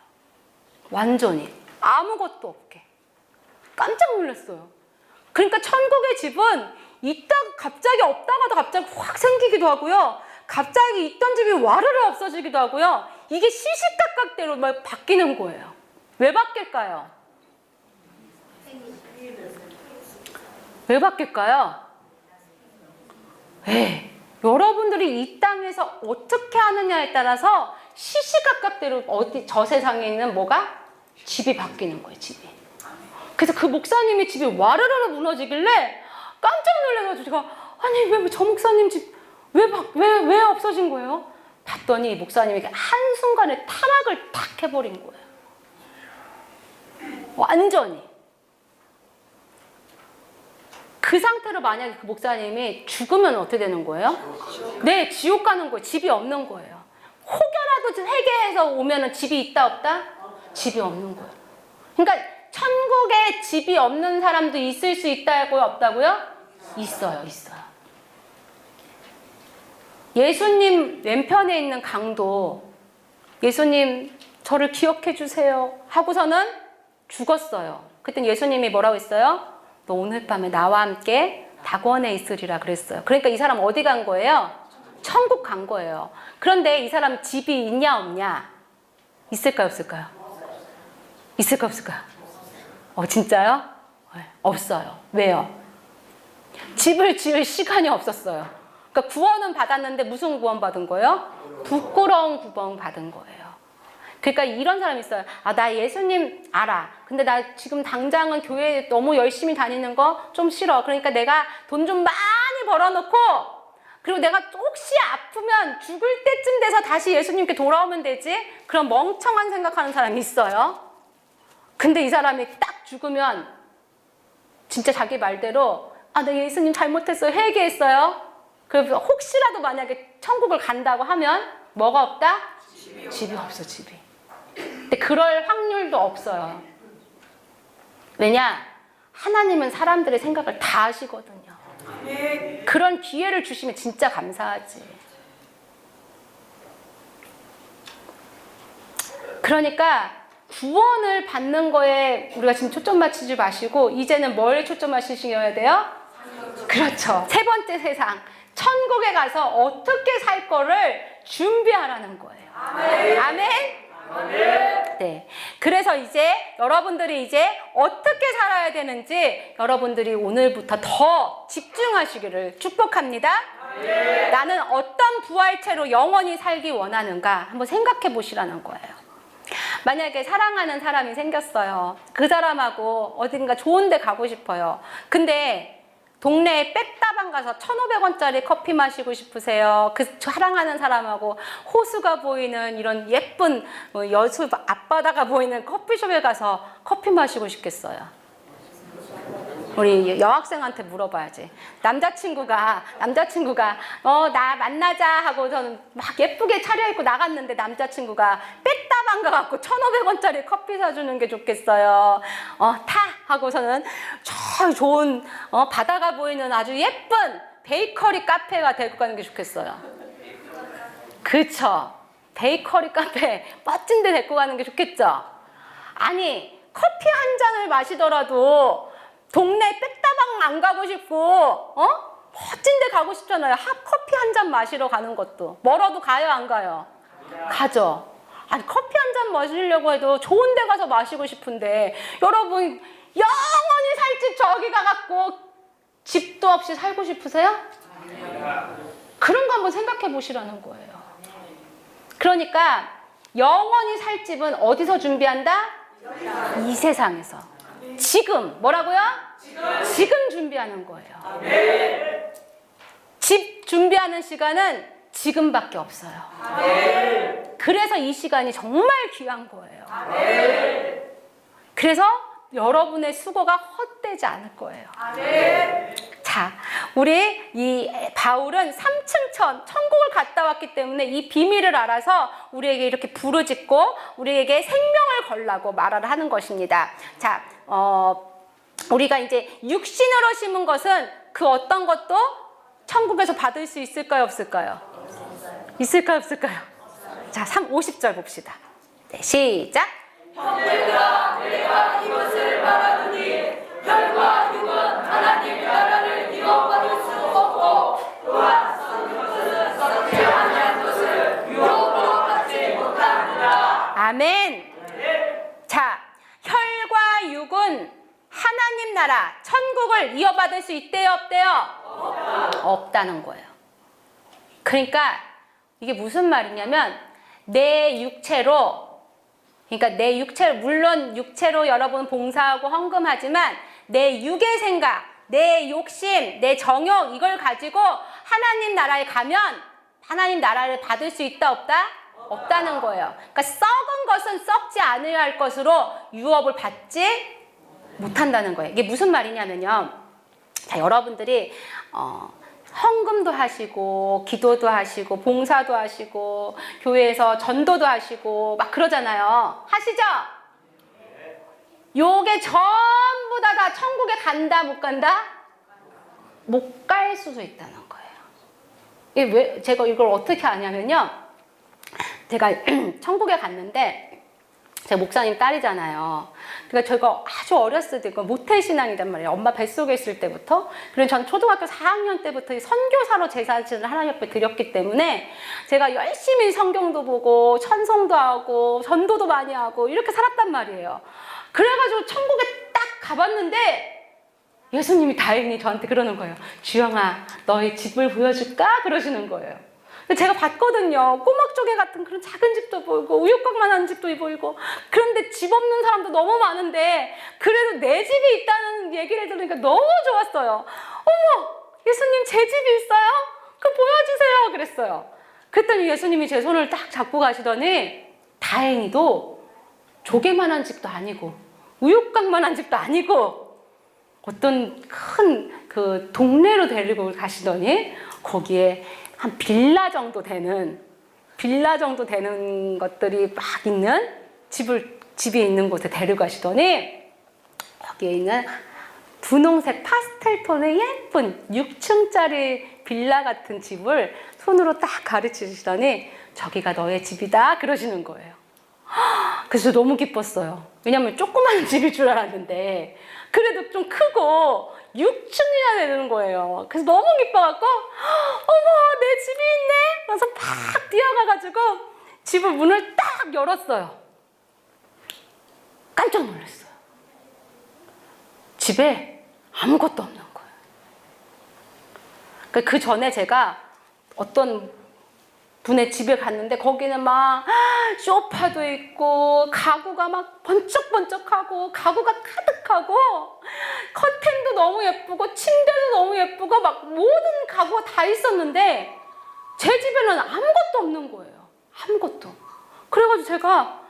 완전히 아무것도 없게. 깜짝 놀랐어요. 그러니까 천국의 집은 있다가 갑자기 없다가도 갑자기 확 생기기도 하고요. 갑자기 있던 집이 와르르 없어지기도 하고요. 이게 시시각각대로 막 바뀌는 거예요. 왜 바뀔까요? 왜 바뀔까요? 여러분들이 이 땅에서 어떻게 하느냐에 따라서 시시각각대로 저 세상에 있는 집이 바뀌는 거예요. 집이. 그래서 그 목사님의 집이 와르르 무너지길래 깜짝 놀라가지고 제가 아니 왜 저 목사님 집 왜 없어진 거예요? 봤더니 목사님이 한순간에 타락을 탁 해버린 거예요. 완전히. 그 상태로 만약에 그 목사님이 죽으면 어떻게 되는 거예요? 네, 지옥 가는 거예요. 집이 없는 거예요. 혹여라도 회개해서 오면은 집이 있다 없다? 집이 없는 거예요. 그러니까 천국에 집이 없는 사람도 있을 수 있다고요, 없다고요? 있어요, 있어요. 예수님 왼편에 있는 강도 예수님 저를 기억해 주세요 하고서는 죽었어요. 그때 예수님이 뭐라고 했어요? 너 오늘 밤에 나와 함께 낙원에 있으리라 그랬어요. 그러니까 이 사람 어디 간 거예요? 천국 간 거예요. 그런데 이 사람 집이 있냐 없냐? 있을까요, 없을까요? 있을까요, 없을까요? 진짜요? 네, 없어요. 왜요? 집을 지을 시간이 없었어요. 그러니까 구원은 받았는데 무슨 구원 받은 거예요? 부끄러운 구원 받은 거예요. 그러니까 이런 사람이 있어요. 나 예수님 알아. 근데 나 지금 당장은 교회 너무 열심히 다니는 거 좀 싫어. 그러니까 내가 돈 좀 많이 벌어놓고 그리고 내가 혹시 아프면 죽을 때쯤 돼서 다시 예수님께 돌아오면 되지? 그런 멍청한 생각하는 사람이 있어요. 근데 이 사람이 딱 죽으면 진짜 자기 말대로 나 예수님 잘못했어요. 회개했어요. 그래서 혹시라도 만약에 천국을 간다고 하면 뭐가 없다? 집이 없어, 집이. 근데 그럴 확률도 없어요. 왜냐? 하나님은 사람들의 생각을 다 아시거든요. 그런 기회를 주시면 진짜 감사하지. 그러니까 구원을 받는 거에 우리가 지금 초점 맞추지 마시고 이제는 뭘 초점 맞추셔야 돼요? 그렇죠. 세 번째 세상. 천국에 가서 어떻게 살 거를 준비하라는 거예요. 아멘. 아멘. 네. 그래서 이제 여러분들이 이제 어떻게 살아야 되는지 여러분들이 오늘부터 더 집중하시기를 축복합니다. 나는 어떤 부활체로 영원히 살기 원하는가 한번 생각해 보시라는 거예요. 만약에 사랑하는 사람이 생겼어요. 그 사람하고 어딘가 좋은 데 가고 싶어요. 근데 동네에 백다방 가서 1,500원짜리 커피 마시고 싶으세요? 그 사랑하는 사람하고 호수가 보이는 이런 예쁜 여수 앞바다가 보이는 커피숍에 가서 커피 마시고 싶겠어요? 우리 여학생한테 물어봐야지. 남자친구가 나 만나자 하고 저는 막 예쁘게 차려입고 나갔는데 남자친구가 백다방 가갖고 1,500원짜리 커피 사주는 게 좋겠어요. 타 하고서는 저 좋은 바다가 보이는 아주 예쁜 베이커리 카페가 데리고 가는 게 좋겠어요. 그쵸? 베이커리 카페 멋진 데 데리고 가는 게 좋겠죠? 아니 커피 한 잔을 마시더라도 동네 백다방 안 가고 싶고 멋진 데 가고 싶잖아요. 커피 한 잔 마시러 가는 것도 멀어도 가요, 안 가요? 가죠. 아니 커피 한 잔 마시려고 해도 좋은 데 가서 마시고 싶은데 여러분 영원히 살 집 저기 가갖고 집도 없이 살고 싶으세요? 그런 거 한번 생각해 보시라는 거예요. 그러니까 영원히 살 집은 어디서 준비한다? 이 세상에서. 지금 뭐라고요? 지금 준비하는 거예요. 집 준비하는 시간은 지금밖에 없어요. 그래서 이 시간이 정말 귀한 거예요. 그래서 여러분의 수고가 헛되지 않을 거예요. 자, 우리 이 바울은 3층 천국을 갔다 왔기 때문에 이 비밀을 알아서 우리에게 이렇게 부르짖고 우리에게 생명을 걸라고 말을 하는 것입니다. 자, 우리가 이제 육신으로 심은 것은 그 어떤 것도 천국에서 받을 수 있을까요, 없을까요? 있을까요, 없을까요? 자, 50절 봅시다. 네, 시작. 형제들아, 내가 이것을 말하노니 혈과 육은 하나님 나라를 이어받을 수 없고 또한 썩은 것은 썩지 아니한 것을 유혹으로 받지 못하느니라. 아멘. 자, 혈과 육은 하나님 나라, 천국을 이어받을 수 있대요, 없대요? 없다는 거예요. 그러니까 이게 무슨 말이냐면 내 육체로, 그러니까 내 육체로, 물론 육체로 여러분 봉사하고 헌금하지만 내 육의 생각, 내 욕심, 내 정욕 이걸 가지고 하나님 나라에 가면 하나님 나라를 받을 수 있다, 없다? 없다는 거예요. 그러니까 썩은 것은 썩지 않아야 할 것으로 유업을 받지 못한다는 거예요. 이게 무슨 말이냐면요. 자, 여러분들이 헌금도 하시고 기도도 하시고 봉사도 하시고 교회에서 전도도 하시고 막 그러잖아요. 하시죠? 요게 전부 다 천국에 간다 못 간다? 못 갈 수도 있다는 거예요. 이게 왜 제가 이걸 어떻게 아냐면요. 제가 천국에 갔는데 제가 목사님 딸이잖아요. 그러니까 제가 아주 어렸을 때, 모태신앙이란 말이에요. 엄마 뱃속에 있을 때부터. 그리고 전 초등학교 4학년 때부터 이 선교사로 제사지를 하나님 앞에 드렸기 때문에 제가 열심히 성경도 보고 찬송도 하고 전도도 많이 하고 이렇게 살았단 말이에요. 그래가지고 천국에 딱 가봤는데 예수님이 다행히 저한테 그러는 거예요. 주영아, 너의 집을 보여줄까? 그러시는 거예요. 근데 제가 봤거든요. 꼬막조개 같은 그런 작은 집도 보이고 우유곽만한 집도 보이고 그런데 집 없는 사람도 너무 많은데 그래도 내 집이 있다는 얘기를 들으니까 너무 좋았어요. 어머, 예수님 제 집이 있어요? 그거 보여주세요. 그랬어요. 그랬더니 예수님이 제 손을 딱 잡고 가시더니 다행히도 조개만한 집도 아니고 우유곽만한 집도 아니고 어떤 큰 그 동네로 데리고 가시더니 거기에 한 빌라 정도 되는 것들이 막 있는 집이 있는 곳에 데려가시더니 거기에 있는 분홍색 파스텔 톤의 예쁜 6층짜리 빌라 같은 집을 손으로 딱 가르치시더니 저기가 너의 집이다 그러시는 거예요. 그래서 너무 기뻤어요. 왜냐면 조그만 집일 줄 알았는데 그래도 좀 크고 6층이나 되는 거예요. 그래서 너무 기뻐갖고 어머 내 집이 있네. 그래서 팍 뛰어가가지고 집을 문을 딱 열었어요. 깜짝 놀랐어요. 집에 아무것도 없는 거예요. 그 전에 제가 어떤 분의 집에 갔는데 거기는 막 소파도 있고 가구가 막 번쩍번쩍하고 가구가 가득하고 커튼도 너무 예쁘고 침대도 너무 예쁘고 막 모든 가구가 다 있었는데 제 집에는 아무것도 없는 거예요. 아무것도. 그래가지고 제가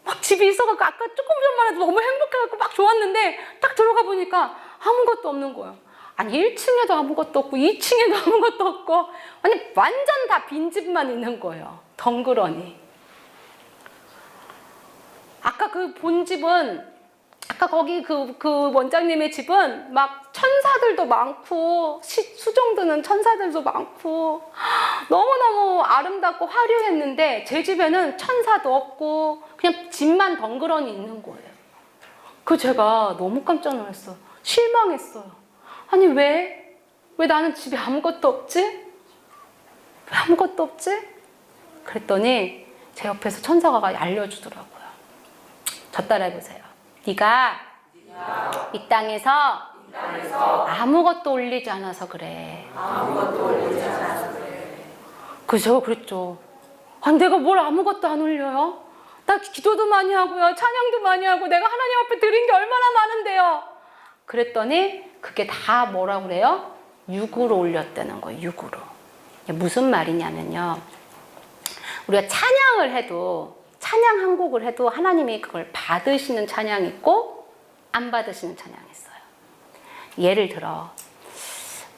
막 집이 있어갖고 아까 조금 전만 해도 너무 행복해갖고 막 좋았는데 딱 들어가 보니까 아무것도 없는 거예요. 아니 1층에도 아무것도 없고 2층에도 아무것도 없고 아니 완전 다 빈집만 있는 거예요. 덩그러니. 아까 그 본집은 아까 거기 그 원장님의 집은 막 천사들도 많고 수종드는 천사들도 많고 너무너무 아름답고 화려했는데 제 집에는 천사도 없고 그냥 집만 덩그러니 있는 거예요. 그 제가 너무 깜짝 놀랐어요. 실망했어요. 아니 왜 나는 집에 아무것도 없지? 왜 아무것도 없지? 그랬더니 제 옆에서 천사가 알려주더라고요. 저 따라해보세요. 네가 이 땅에서 아무것도 올리지 않아서 그래. 그래서 제가 그랬죠. 아니 내가 뭘 아무것도 안 올려요? 나 기도도 많이 하고요. 찬양도 많이 하고 내가 하나님 앞에 드린 게 얼마나 많은데요. 그랬더니 그게 다 뭐라고 그래요? 육으로 올렸다는 거예요. 육으로. 무슨 말이냐면요. 우리가 찬양을 해도 찬양 한 곡을 해도 하나님이 그걸 받으시는 찬양이 있고 안 받으시는 찬양이 있어요. 예를 들어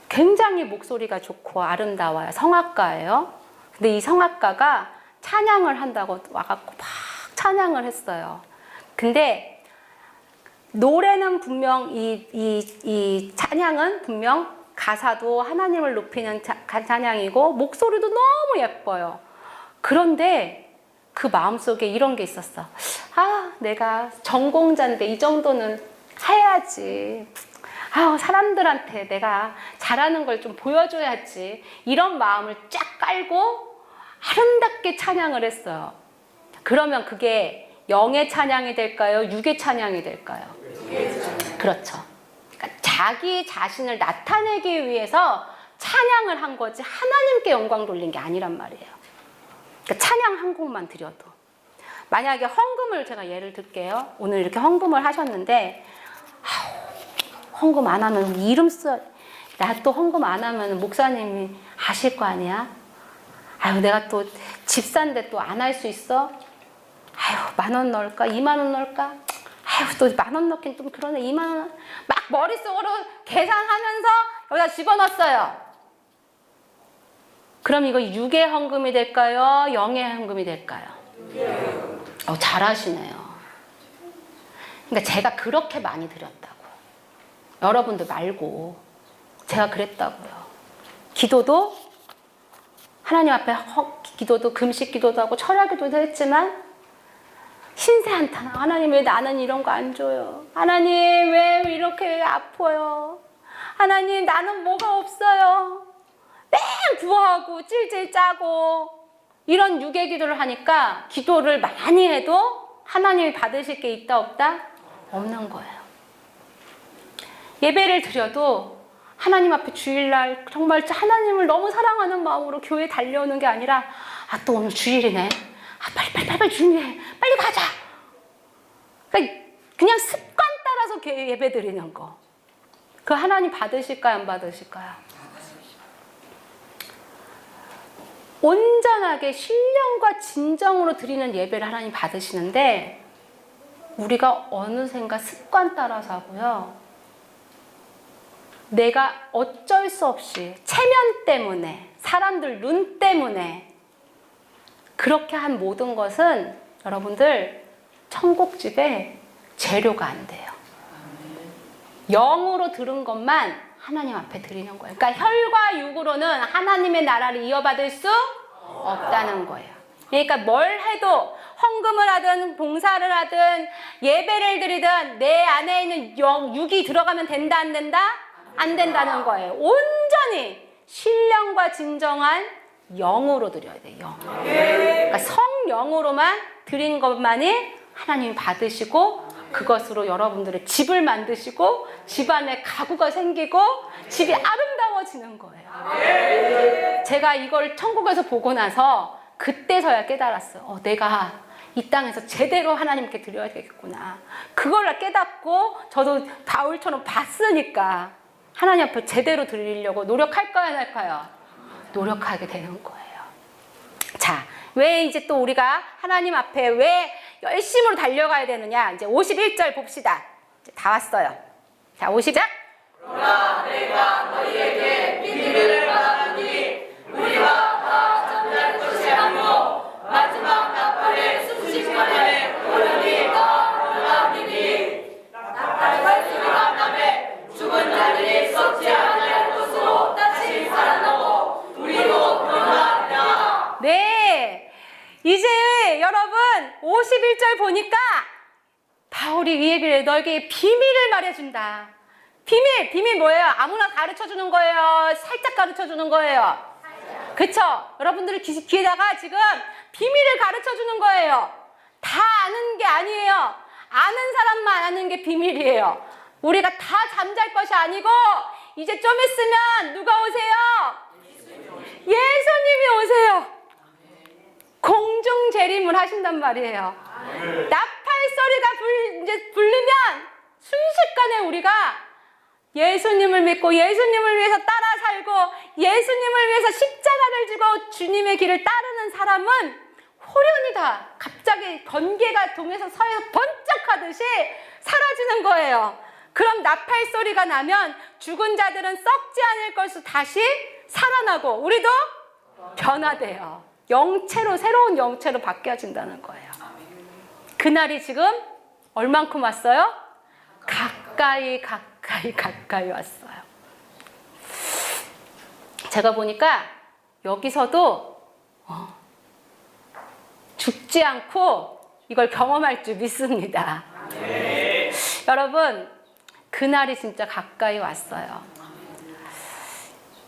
굉장히 목소리가 좋고 아름다워요. 성악가예요. 근데 이 성악가가 찬양을 한다고 와갖고 막 찬양을 했어요. 근데 노래는 분명 이 찬양은 분명 가사도 하나님을 높이는 찬양이고 목소리도 너무 예뻐요. 그런데 그 마음속에 이런 게 있었어. 아, 내가 전공자인데 이 정도는 해야지. 아, 사람들한테 내가 잘하는 걸 좀 보여줘야지. 이런 마음을 쫙 깔고 아름답게 찬양을 했어요. 그러면 그게 영의 찬양이 될까요? 육의 찬양이 될까요? 그렇죠. 그러니까 자기 자신을 나타내기 위해서 찬양을 한 거지 하나님께 영광 돌린 게 아니란 말이에요. 그러니까 찬양 한 곡만 드려도. 만약에 헌금을 제가 예를 들게요. 오늘 이렇게 헌금을 하셨는데 헌금 안 하면 이름 써. 나 또 헌금 안 하면 목사님이 아실 거 아니야? 아유 내가 또 집사인데 또 안 할 수 있어? 아유 10,000원 넣을까? 20,000원 넣을까? 아유 또 10,000원 넣긴 좀 그러네. 20,000원 막 머릿속으로 계산하면서 여기다 집어넣었어요. 그럼 이거 육의 헌금이 될까요? 영의 헌금이 될까요? 잘하시네요. 그러니까 제가 그렇게 많이 드렸다고요. 여러분들 말고 제가 그랬다고요. 기도도 하나님 앞에 기도도 금식 기도도 하고 철야 기도도 했지만 신세 한탄. 하나님 왜 나는 이런 거 안 줘요? 하나님 왜 이렇게 아파요? 하나님 나는 뭐가 없어요? 매 구하고 찔찔 짜고 이런 육의 기도를 하니까 기도를 많이 해도 하나님이 받으실 게 있다 없다? 없는 거예요. 예배를 드려도 하나님 앞에 주일날 정말 하나님을 너무 사랑하는 마음으로 교회에 달려오는 게 아니라 또 오늘 주일이네. 빨리 준비해. 빨리 가자. 그냥 습관 따라서 예배 드리는 거. 그 하나님 받으실까요? 안 받으실까요? 온전하게 신령과 진정으로 드리는 예배를 하나님 받으시는데 우리가 어느샌가 습관 따라서 하고요. 내가 어쩔 수 없이 체면 때문에 사람들 눈 때문에 그렇게 한 모든 것은 여러분들 천국집에 재료가 안 돼요. 영으로 들은 것만 하나님 앞에 드리는 거예요. 그러니까 혈과 육으로는 하나님의 나라를 이어받을 수 없다는 거예요. 그러니까 뭘 해도 헌금을 하든 봉사를 하든 예배를 드리든 내 안에 있는 육이 들어가면 된다 안 된다? 안 된다는 거예요. 온전히 신령과 진정한 영으로 드려야 돼요. 영. 그러니까 성령으로만 드린 것만이 하나님이 받으시고 그것으로 여러분들의 집을 만드시고 집안에 가구가 생기고 집이 아름다워지는 거예요. 제가 이걸 천국에서 보고 나서 그때서야 깨달았어요. 내가 이 땅에서 제대로 하나님께 드려야 되겠구나. 그걸 깨닫고 저도 바울처럼 봤으니까 하나님 앞에 제대로 드리려고 노력할까요, 안 할까요? 노력하게 되는 거예요. 자, 왜 이제 또 우리가 하나님 앞에 왜 열심으로 달려가야 되느냐? 이제 51절 봅시다. 이제 다 왔어요. 자, 50절. 그러나 내가 너희에게 비밀을 말하노니 우리와 다 잠잘 것이 아니오 마지막 나팔의 순식간에 오르니 다 일어나리니 나팔 소리가 나매 죽은 자들이 썩지 아니할 것으로 다시 살아나고 우리도 일어나리라. 네. 이제 여러분 51절 보니까 바울이 이 얘기를 해. 너에게 비밀을 말해준다. 비밀 뭐예요? 아무나 가르쳐주는 거예요? 살짝 가르쳐주는 거예요? 그쵸? 여러분들이 귀에다가 지금 비밀을 가르쳐주는 거예요. 다 아는 게 아니에요. 아는 사람만 아는 게 비밀이에요. 우리가 다 잠잘 것이 아니고 이제 좀 있으면 누가 오세요? 예수님이 오세요. 공중 재림을 하신단 말이에요. 나팔 소리가 이제 부르면 순식간에 우리가 예수님을 믿고 예수님을 위해서 따라 살고 예수님을 위해서 십자가를 지고 주님의 길을 따르는 사람은 호련히 다 갑자기 번개가 동에서 서에서 번쩍하듯이 사라지는 거예요. 그럼 나팔 소리가 나면 죽은 자들은 썩지 않을 것을 다시 살아나고 우리도 변화돼요. 영체로 새로운 영체로 바뀌어진다는 거예요. 그날이 지금 얼만큼 왔어요? 가까이 왔어요. 제가 보니까 여기서도 죽지 않고 이걸 경험할 줄 믿습니다. 네. 여러분 그날이 진짜 가까이 왔어요.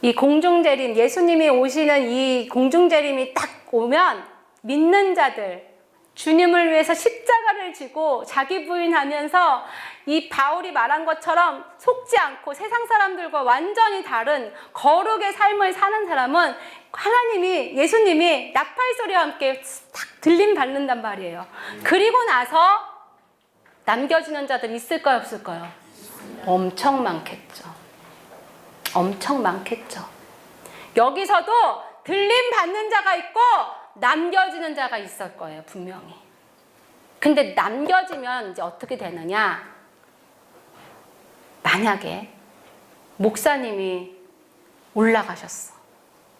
이 공중재림, 예수님이 오시는 이 공중재림이 딱 오면 믿는 자들, 주님을 위해서 십자가를 지고 자기 부인하면서 이 바울이 말한 것처럼 속지 않고 세상 사람들과 완전히 다른 거룩의 삶을 사는 사람은 하나님이, 예수님이 나팔 소리와 함께 딱 들림 받는단 말이에요. 그리고 나서 남겨지는 자들 있을까요, 없을까요? 엄청 많겠죠. 엄청 많겠죠. 여기서도 들림 받는 자가 있고 남겨지는 자가 있을 거예요, 분명히. 근데 남겨지면 이제 어떻게 되느냐? 만약에 목사님이 올라가셨어.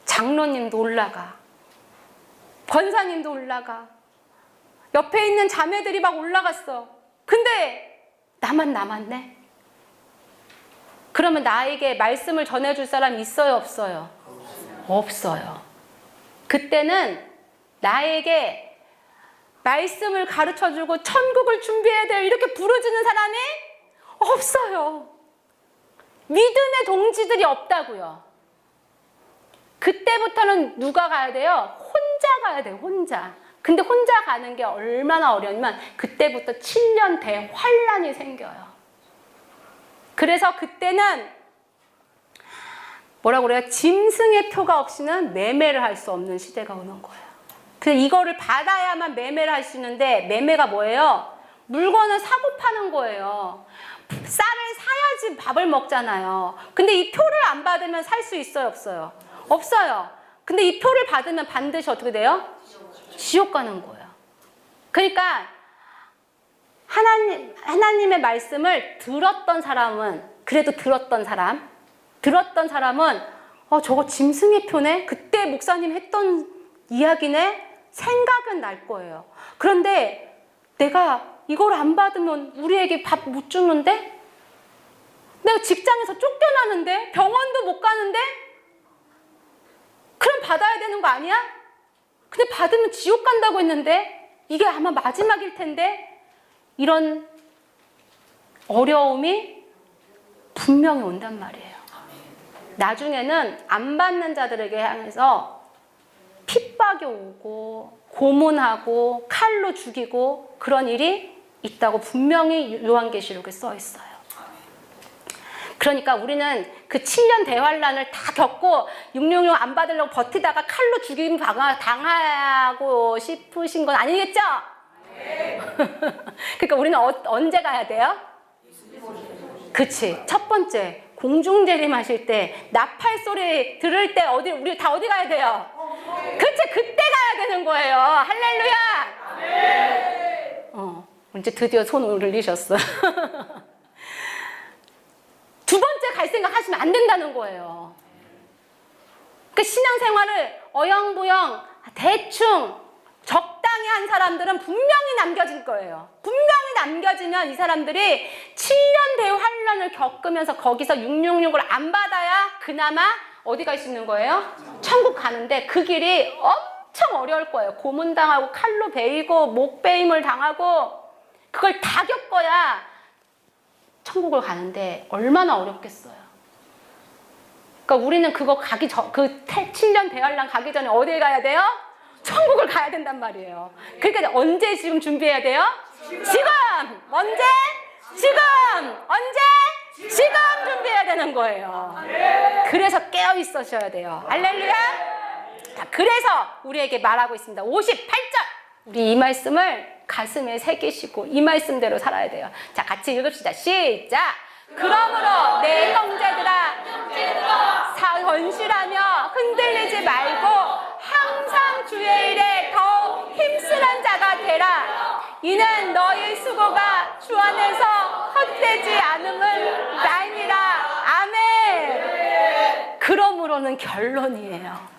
장로님도 올라가. 권사님도 올라가. 옆에 있는 자매들이 막 올라갔어. 근데 나만 남았네. 그러면 나에게 말씀을 전해줄 사람 있어요, 없어요? 없어요. 그때는 나에게 말씀을 가르쳐주고 천국을 준비해야 돼요, 이렇게 부르짖는 사람이 없어요. 믿음의 동지들이 없다고요. 그때부터는 누가 가야 돼요? 혼자 가야 돼요, 혼자. 근데 혼자 가는 게 얼마나 어려우면 그때부터 7년 대환란이 생겨요. 그래서 그때는 뭐라고 그래요? 짐승의 표가 없이는 매매를 할 수 없는 시대가 오는 거예요. 그래서 이거를 받아야만 매매를 할 수 있는데, 매매가 뭐예요? 물건을 사고 파는 거예요. 쌀을 사야지 밥을 먹잖아요. 근데 이 표를 안 받으면 살 수 있어요, 없어요? 없어요. 근데 이 표를 받으면 반드시 어떻게 돼요? 지옥 가는 거예요. 그러니까 하나님의 말씀을 들었던 사람은, 그래도 들었던 사람은 저거 짐승의 표네? 그때 목사님 했던 이야기네? 생각은 날 거예요. 그런데 내가 이걸 안 받으면 우리에게 밥 못 주는데? 내가 직장에서 쫓겨나는데? 병원도 못 가는데? 그럼 받아야 되는 거 아니야? 근데 받으면 지옥 간다고 했는데? 이게 아마 마지막일 텐데? 이런 어려움이 분명히 온단 말이에요. 나중에는 안 받는 자들에게 향해서 핍박이 오고 고문하고 칼로 죽이고 그런 일이 있다고 분명히 요한계시록에 써 있어요. 그러니까 우리는 그 7년 대환란을 다 겪고 666 안 받으려고 버티다가 칼로 죽임 당하고 싶으신 건 아니겠죠? 네. 그러니까 우리는 언제 가야 돼요? 그치. 첫 번째, 공중재림하실 때 나팔 소리 들을 때 우리 다 어디 가야 돼요? 그치. 그때 가야 되는 거예요. 할렐루야. 이제 드디어 손 올리셨어. 두 번째 갈 생각 하시면 안 된다는 거예요. 그러니까 신앙생활을 어영부영 대충 적당히 한 사람들은 분명히 남겨질 거예요. 분명히 남겨지면 이 사람들이 7년 대환란을 겪으면서 거기서 666을 안 받아야 그나마 어디 갈 수 있는 거예요? 천국 가는데 그 길이 엄청 어려울 거예요. 고문당하고 칼로 베이고 목베임을 당하고 그걸 다 겪어야 천국을 가는데 얼마나 어렵겠어요. 그러니까 우리는 그거 가기 전, 그 7년 대환란 가기 전에 어디에 가야 돼요? 천국을 가야 된단 말이에요. 그러니까 언제 지금 준비해야 돼요? 지금! 언제? 지금! 언제? 지금 준비해야 되는 거예요. 그래서 깨어 있으셔야 돼요. 할렐루야! 자, 그래서 우리에게 말하고 있습니다. 58절! 우리 이 말씀을 가슴에 새기시고 이 말씀대로 살아야 돼요. 자, 같이 읽읍시다. 시작! 그러므로 내 형제들아 건실하며 흔들리지 말고 항상 주의 일에 더욱 힘쓰는 자가 되라. 이는 너희 수고가 주 안에서 헛되지 않음을 나이니라. 아멘. 그러므로는 결론이에요.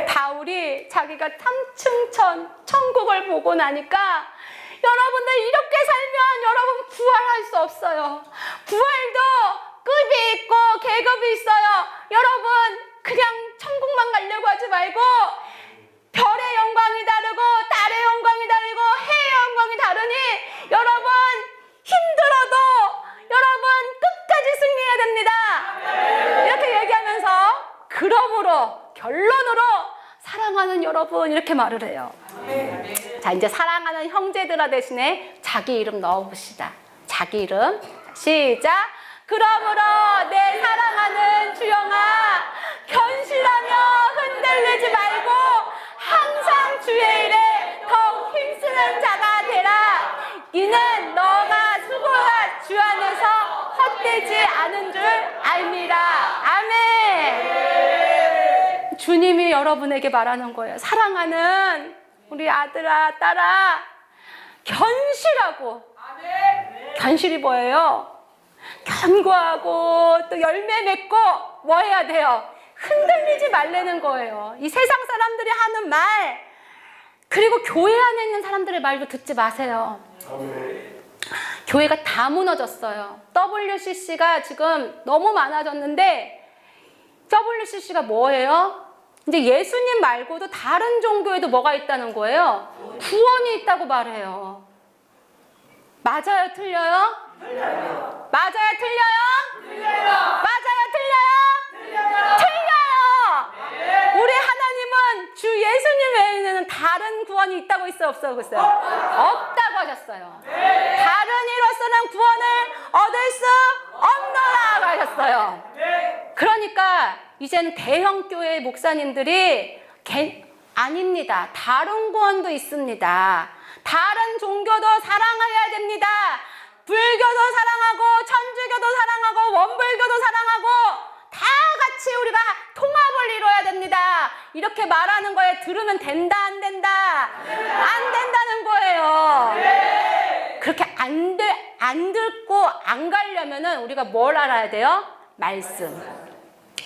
바울이 자기가 탐층천 천국을 보고 나니까 여러분들 이렇게 살면 여러분 부활할 수 없어요. 부활도 급이 있고 계급이 있어요. 여러분 그냥 천국만 가려고 하지 말고 별의 영광이 다르고 달의 영광이 다르고 해의 영광이 다르니 여러분 힘들어도 여러분 끝까지 승리해야 됩니다. 이렇게 얘기하면서 그러므로 결론으로 사랑하는 여러분 이렇게 말을 해요. 자, 이제 사랑하는 형제들아 대신에 자기 이름 넣어봅시다. 자기 이름. 시작. 그러므로 내 사랑하는 주영아 견실하며 흔들리지 말고 항상 주의 일에 더욱 힘쓰는 자가 되라. 이는 너가 수고가 주 안에서 헛되지 않은 줄 알미라. 아멘. 주님이 여러분에게 말하는 거예요. 사랑하는 우리 아들아 딸아 견실하고. 견실이 뭐예요? 견고하고 또 열매 맺고 뭐 해야 돼요? 흔들리지 말라는 거예요. 이 세상 사람들이 하는 말, 그리고 교회 안에 있는 사람들의 말도 듣지 마세요. 교회가 다 무너졌어요. WCC가 지금 너무 많아졌는데, WCC가 뭐예요? 이제 예수님 말고도 다른 종교에도 뭐가 있다는 거예요? 구원이 있다고 말해요. 맞아요? 틀려요? 틀려요. 맞아요? 틀려요? 틀려요. 맞아요? 틀려요? 틀려요. 우리 하나님은 주 예수님 외에는 다른 구원이 있다고 있어요? 없어요? 없다고 하셨어요. 다른 이로서는 구원을 얻을 수 없노라고 하셨어요. 그러니까 이제는 대형 교회 목사님들이 아닙니다. 다른 구원도 있습니다. 다른 종교도 사랑해야 됩니다. 불교도 사랑하고 천주교도 사랑하고 원불교도 사랑하고 다 같이 우리가 통합을 이뤄야 됩니다. 이렇게 말하는 거에 들으면 된다 안 된다? 안 된다는 거예요. 그렇게 안 듣고 안 가려면은 우리가 뭘 알아야 돼요?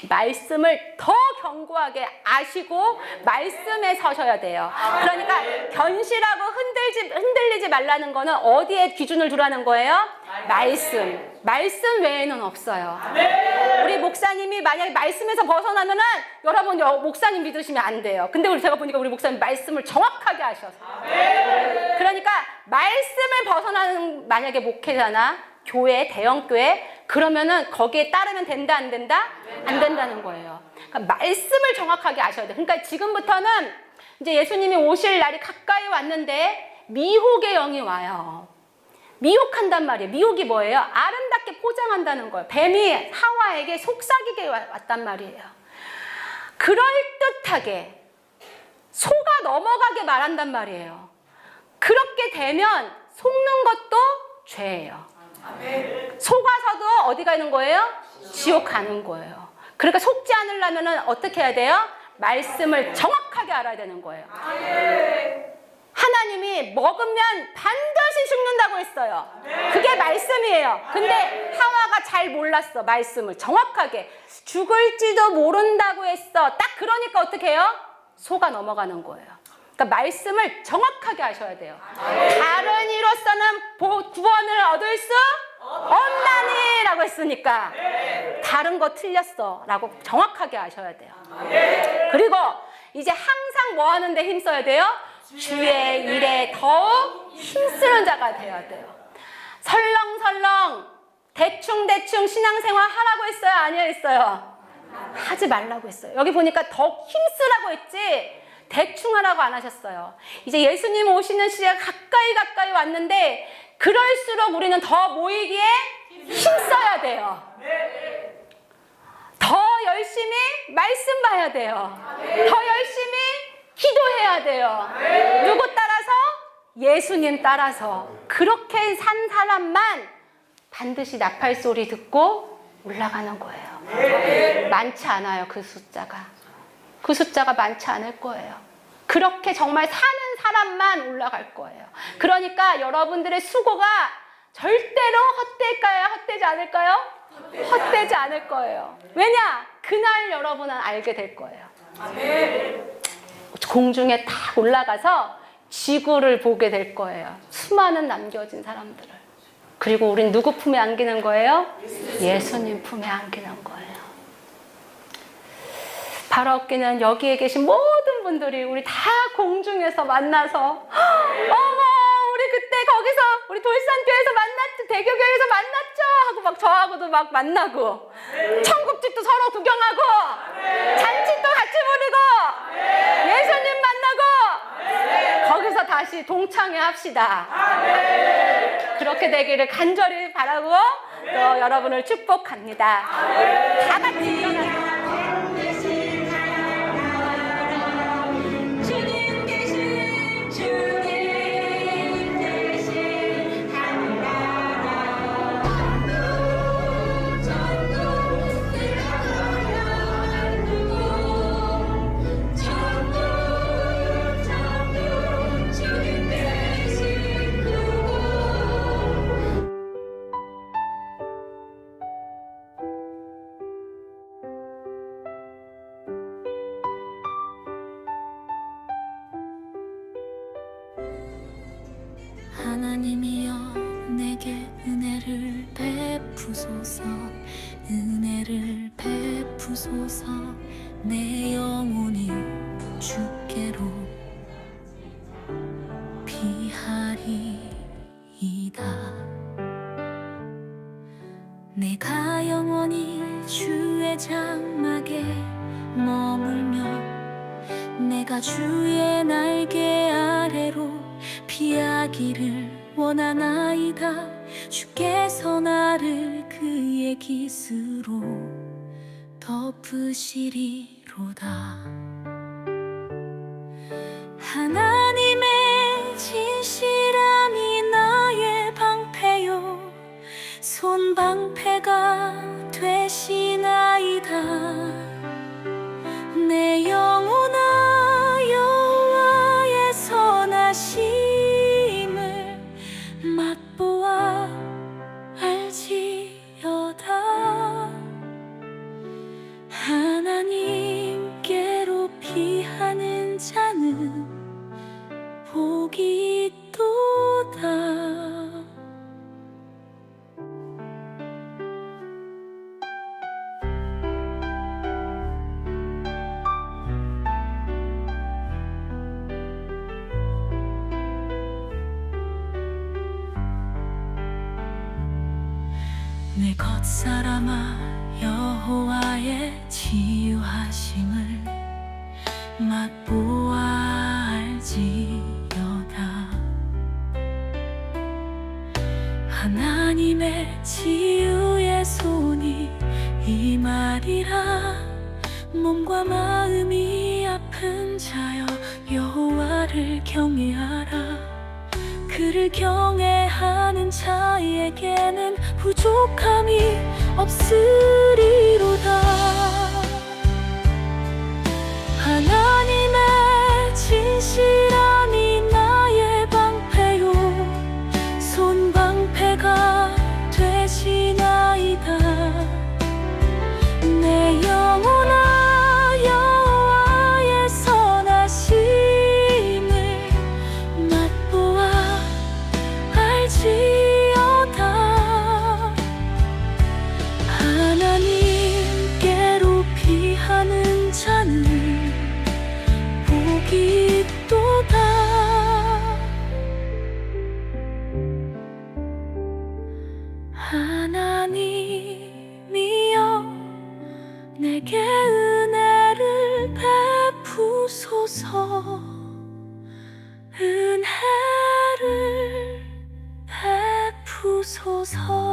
말씀을 더 견고하게 아시고 말씀에 서셔야 돼요. 그러니까 견실하고 흔들리지 말라는 거는 어디에 기준을 두라는 거예요? 말씀 외에는 없어요. 우리 목사님이 만약에 말씀에서 벗어나면은 여러분 목사님 믿으시면 안 돼요. 근데 제가 보니까 우리 목사님 말씀을 정확하게 하셔서, 그러니까 말씀을 벗어나는 만약에 목회자나 교회, 대형 교회, 그러면은 거기에 따르면 된다 안 된다? 안 된다는 거예요. 그러니까 말씀을 정확하게 아셔야 돼요. 그러니까 지금부터는 이제 예수님이 오실 날이 가까이 왔는데 미혹의 영이 와요. 미혹한단 말이에요. 미혹이 뭐예요? 아름답게 포장한다는 거예요. 뱀이 하와에게 속삭이게 왔단 말이에요. 그럴듯하게 속아 넘어가게 말한단 말이에요. 그렇게 되면 속는 것도 죄예요. 속아서도 어디 가는 거예요? 지옥 가는 거예요. 그러니까 속지 않으려면 어떻게 해야 돼요? 말씀을 정확하게 알아야 되는 거예요. 하나님이 먹으면 반드시 죽는다고 했어요. 그게 말씀이에요. 근데 하와가 잘 몰랐어. 말씀을 정확하게. 죽을지도 모른다고 했어. 딱 그러니까 어떻게 해요? 속아 넘어가는 거예요. 그러니까 말씀을 정확하게 하셔야 돼요. 다른 이로서는 구원을 얻을 수 없나니 라고 했으니까 다른 거 틀렸어 라고 정확하게 하셔야 돼요. 그리고 이제 항상 뭐 하는데 힘써야 돼요? 주의 일에 더욱 힘쓰는 자가 되어야 돼요. 설렁설렁 대충대충 신앙생활 하라고 했어요? 아니요 했어요? 하지 말라고 했어요. 여기 보니까 더 힘쓰라고 했지 대충 하라고 안 하셨어요. 이제 예수님 오시는 시대가 가까이 왔는데 그럴수록 우리는 더 모이기에 힘써야 돼요. 더 열심히 말씀 봐야 돼요. 더 열심히 기도해야 돼요. 누구 따라서? 예수님 따라서. 그렇게 산 사람만 반드시 나팔 소리 듣고 올라가는 거예요. 많지 않아요. 그 숫자가 많지 않을 거예요. 그렇게 정말 사는 사람만 올라갈 거예요. 그러니까 여러분들의 수고가 절대로 헛될까요? 헛되지 않을까요? 헛되지 않을 거예요. 왜냐? 그날 여러분은 알게 될 거예요. 공중에 탁 올라가서 지구를 보게 될 거예요. 수많은 남겨진 사람들을. 그리고 우린 누구 품에 안기는 거예요? 예수님 품에 안기는 거예요. 바라옵기는 여기에 계신 모든 분들이 우리 다 공중에서 만나서 어머 우리 그때 거기서 우리 돌산교회에서 만났죠, 대교교회에서 만났죠 하고 막 저하고도 막 만나고 천국집도 서로 구경하고 잔치도 같이 부리고 예수님 만나고 거기서 다시 동창회 합시다. 그렇게 되기를 간절히 바라고 또 여러분을 축복합니다. 다 같이 일어나서 하나님이여 내게 은혜를 베푸소서 은혜를 베푸소서 내 영혼이 주께로 피하리이다 내가 영원히 주의 장막에 머물며 내가 주의 날개 아래로 피하기를 원하나이다 주께서 나를 그의 깃으로 덮으시리로다 하나님의 진실함이 나의 방패요 손방패가 되시나이다 내 영혼아 여호와의 선하심을 맛보아 알지어다 하나님께로 피하는 자는 복이 있도다 내 겉사람아 여호와의 치유하심을 맛보아 알지어다 하나님의 치유의 손이 임하리라 몸과 마음이 아픈 자여 여호와를 경외하라 그를 경외하는 자에게는 부족함이 없으리로다 하나님의 진실함이 나의 방패요 손방패가 되시나이다 내 영혼아 여호와의 선하심을 맛보아 알지어다 하나님께로 피하는 자는 복이 있도다 하나님이여 내게 은혜를 베푸소서 은혜를 베푸소서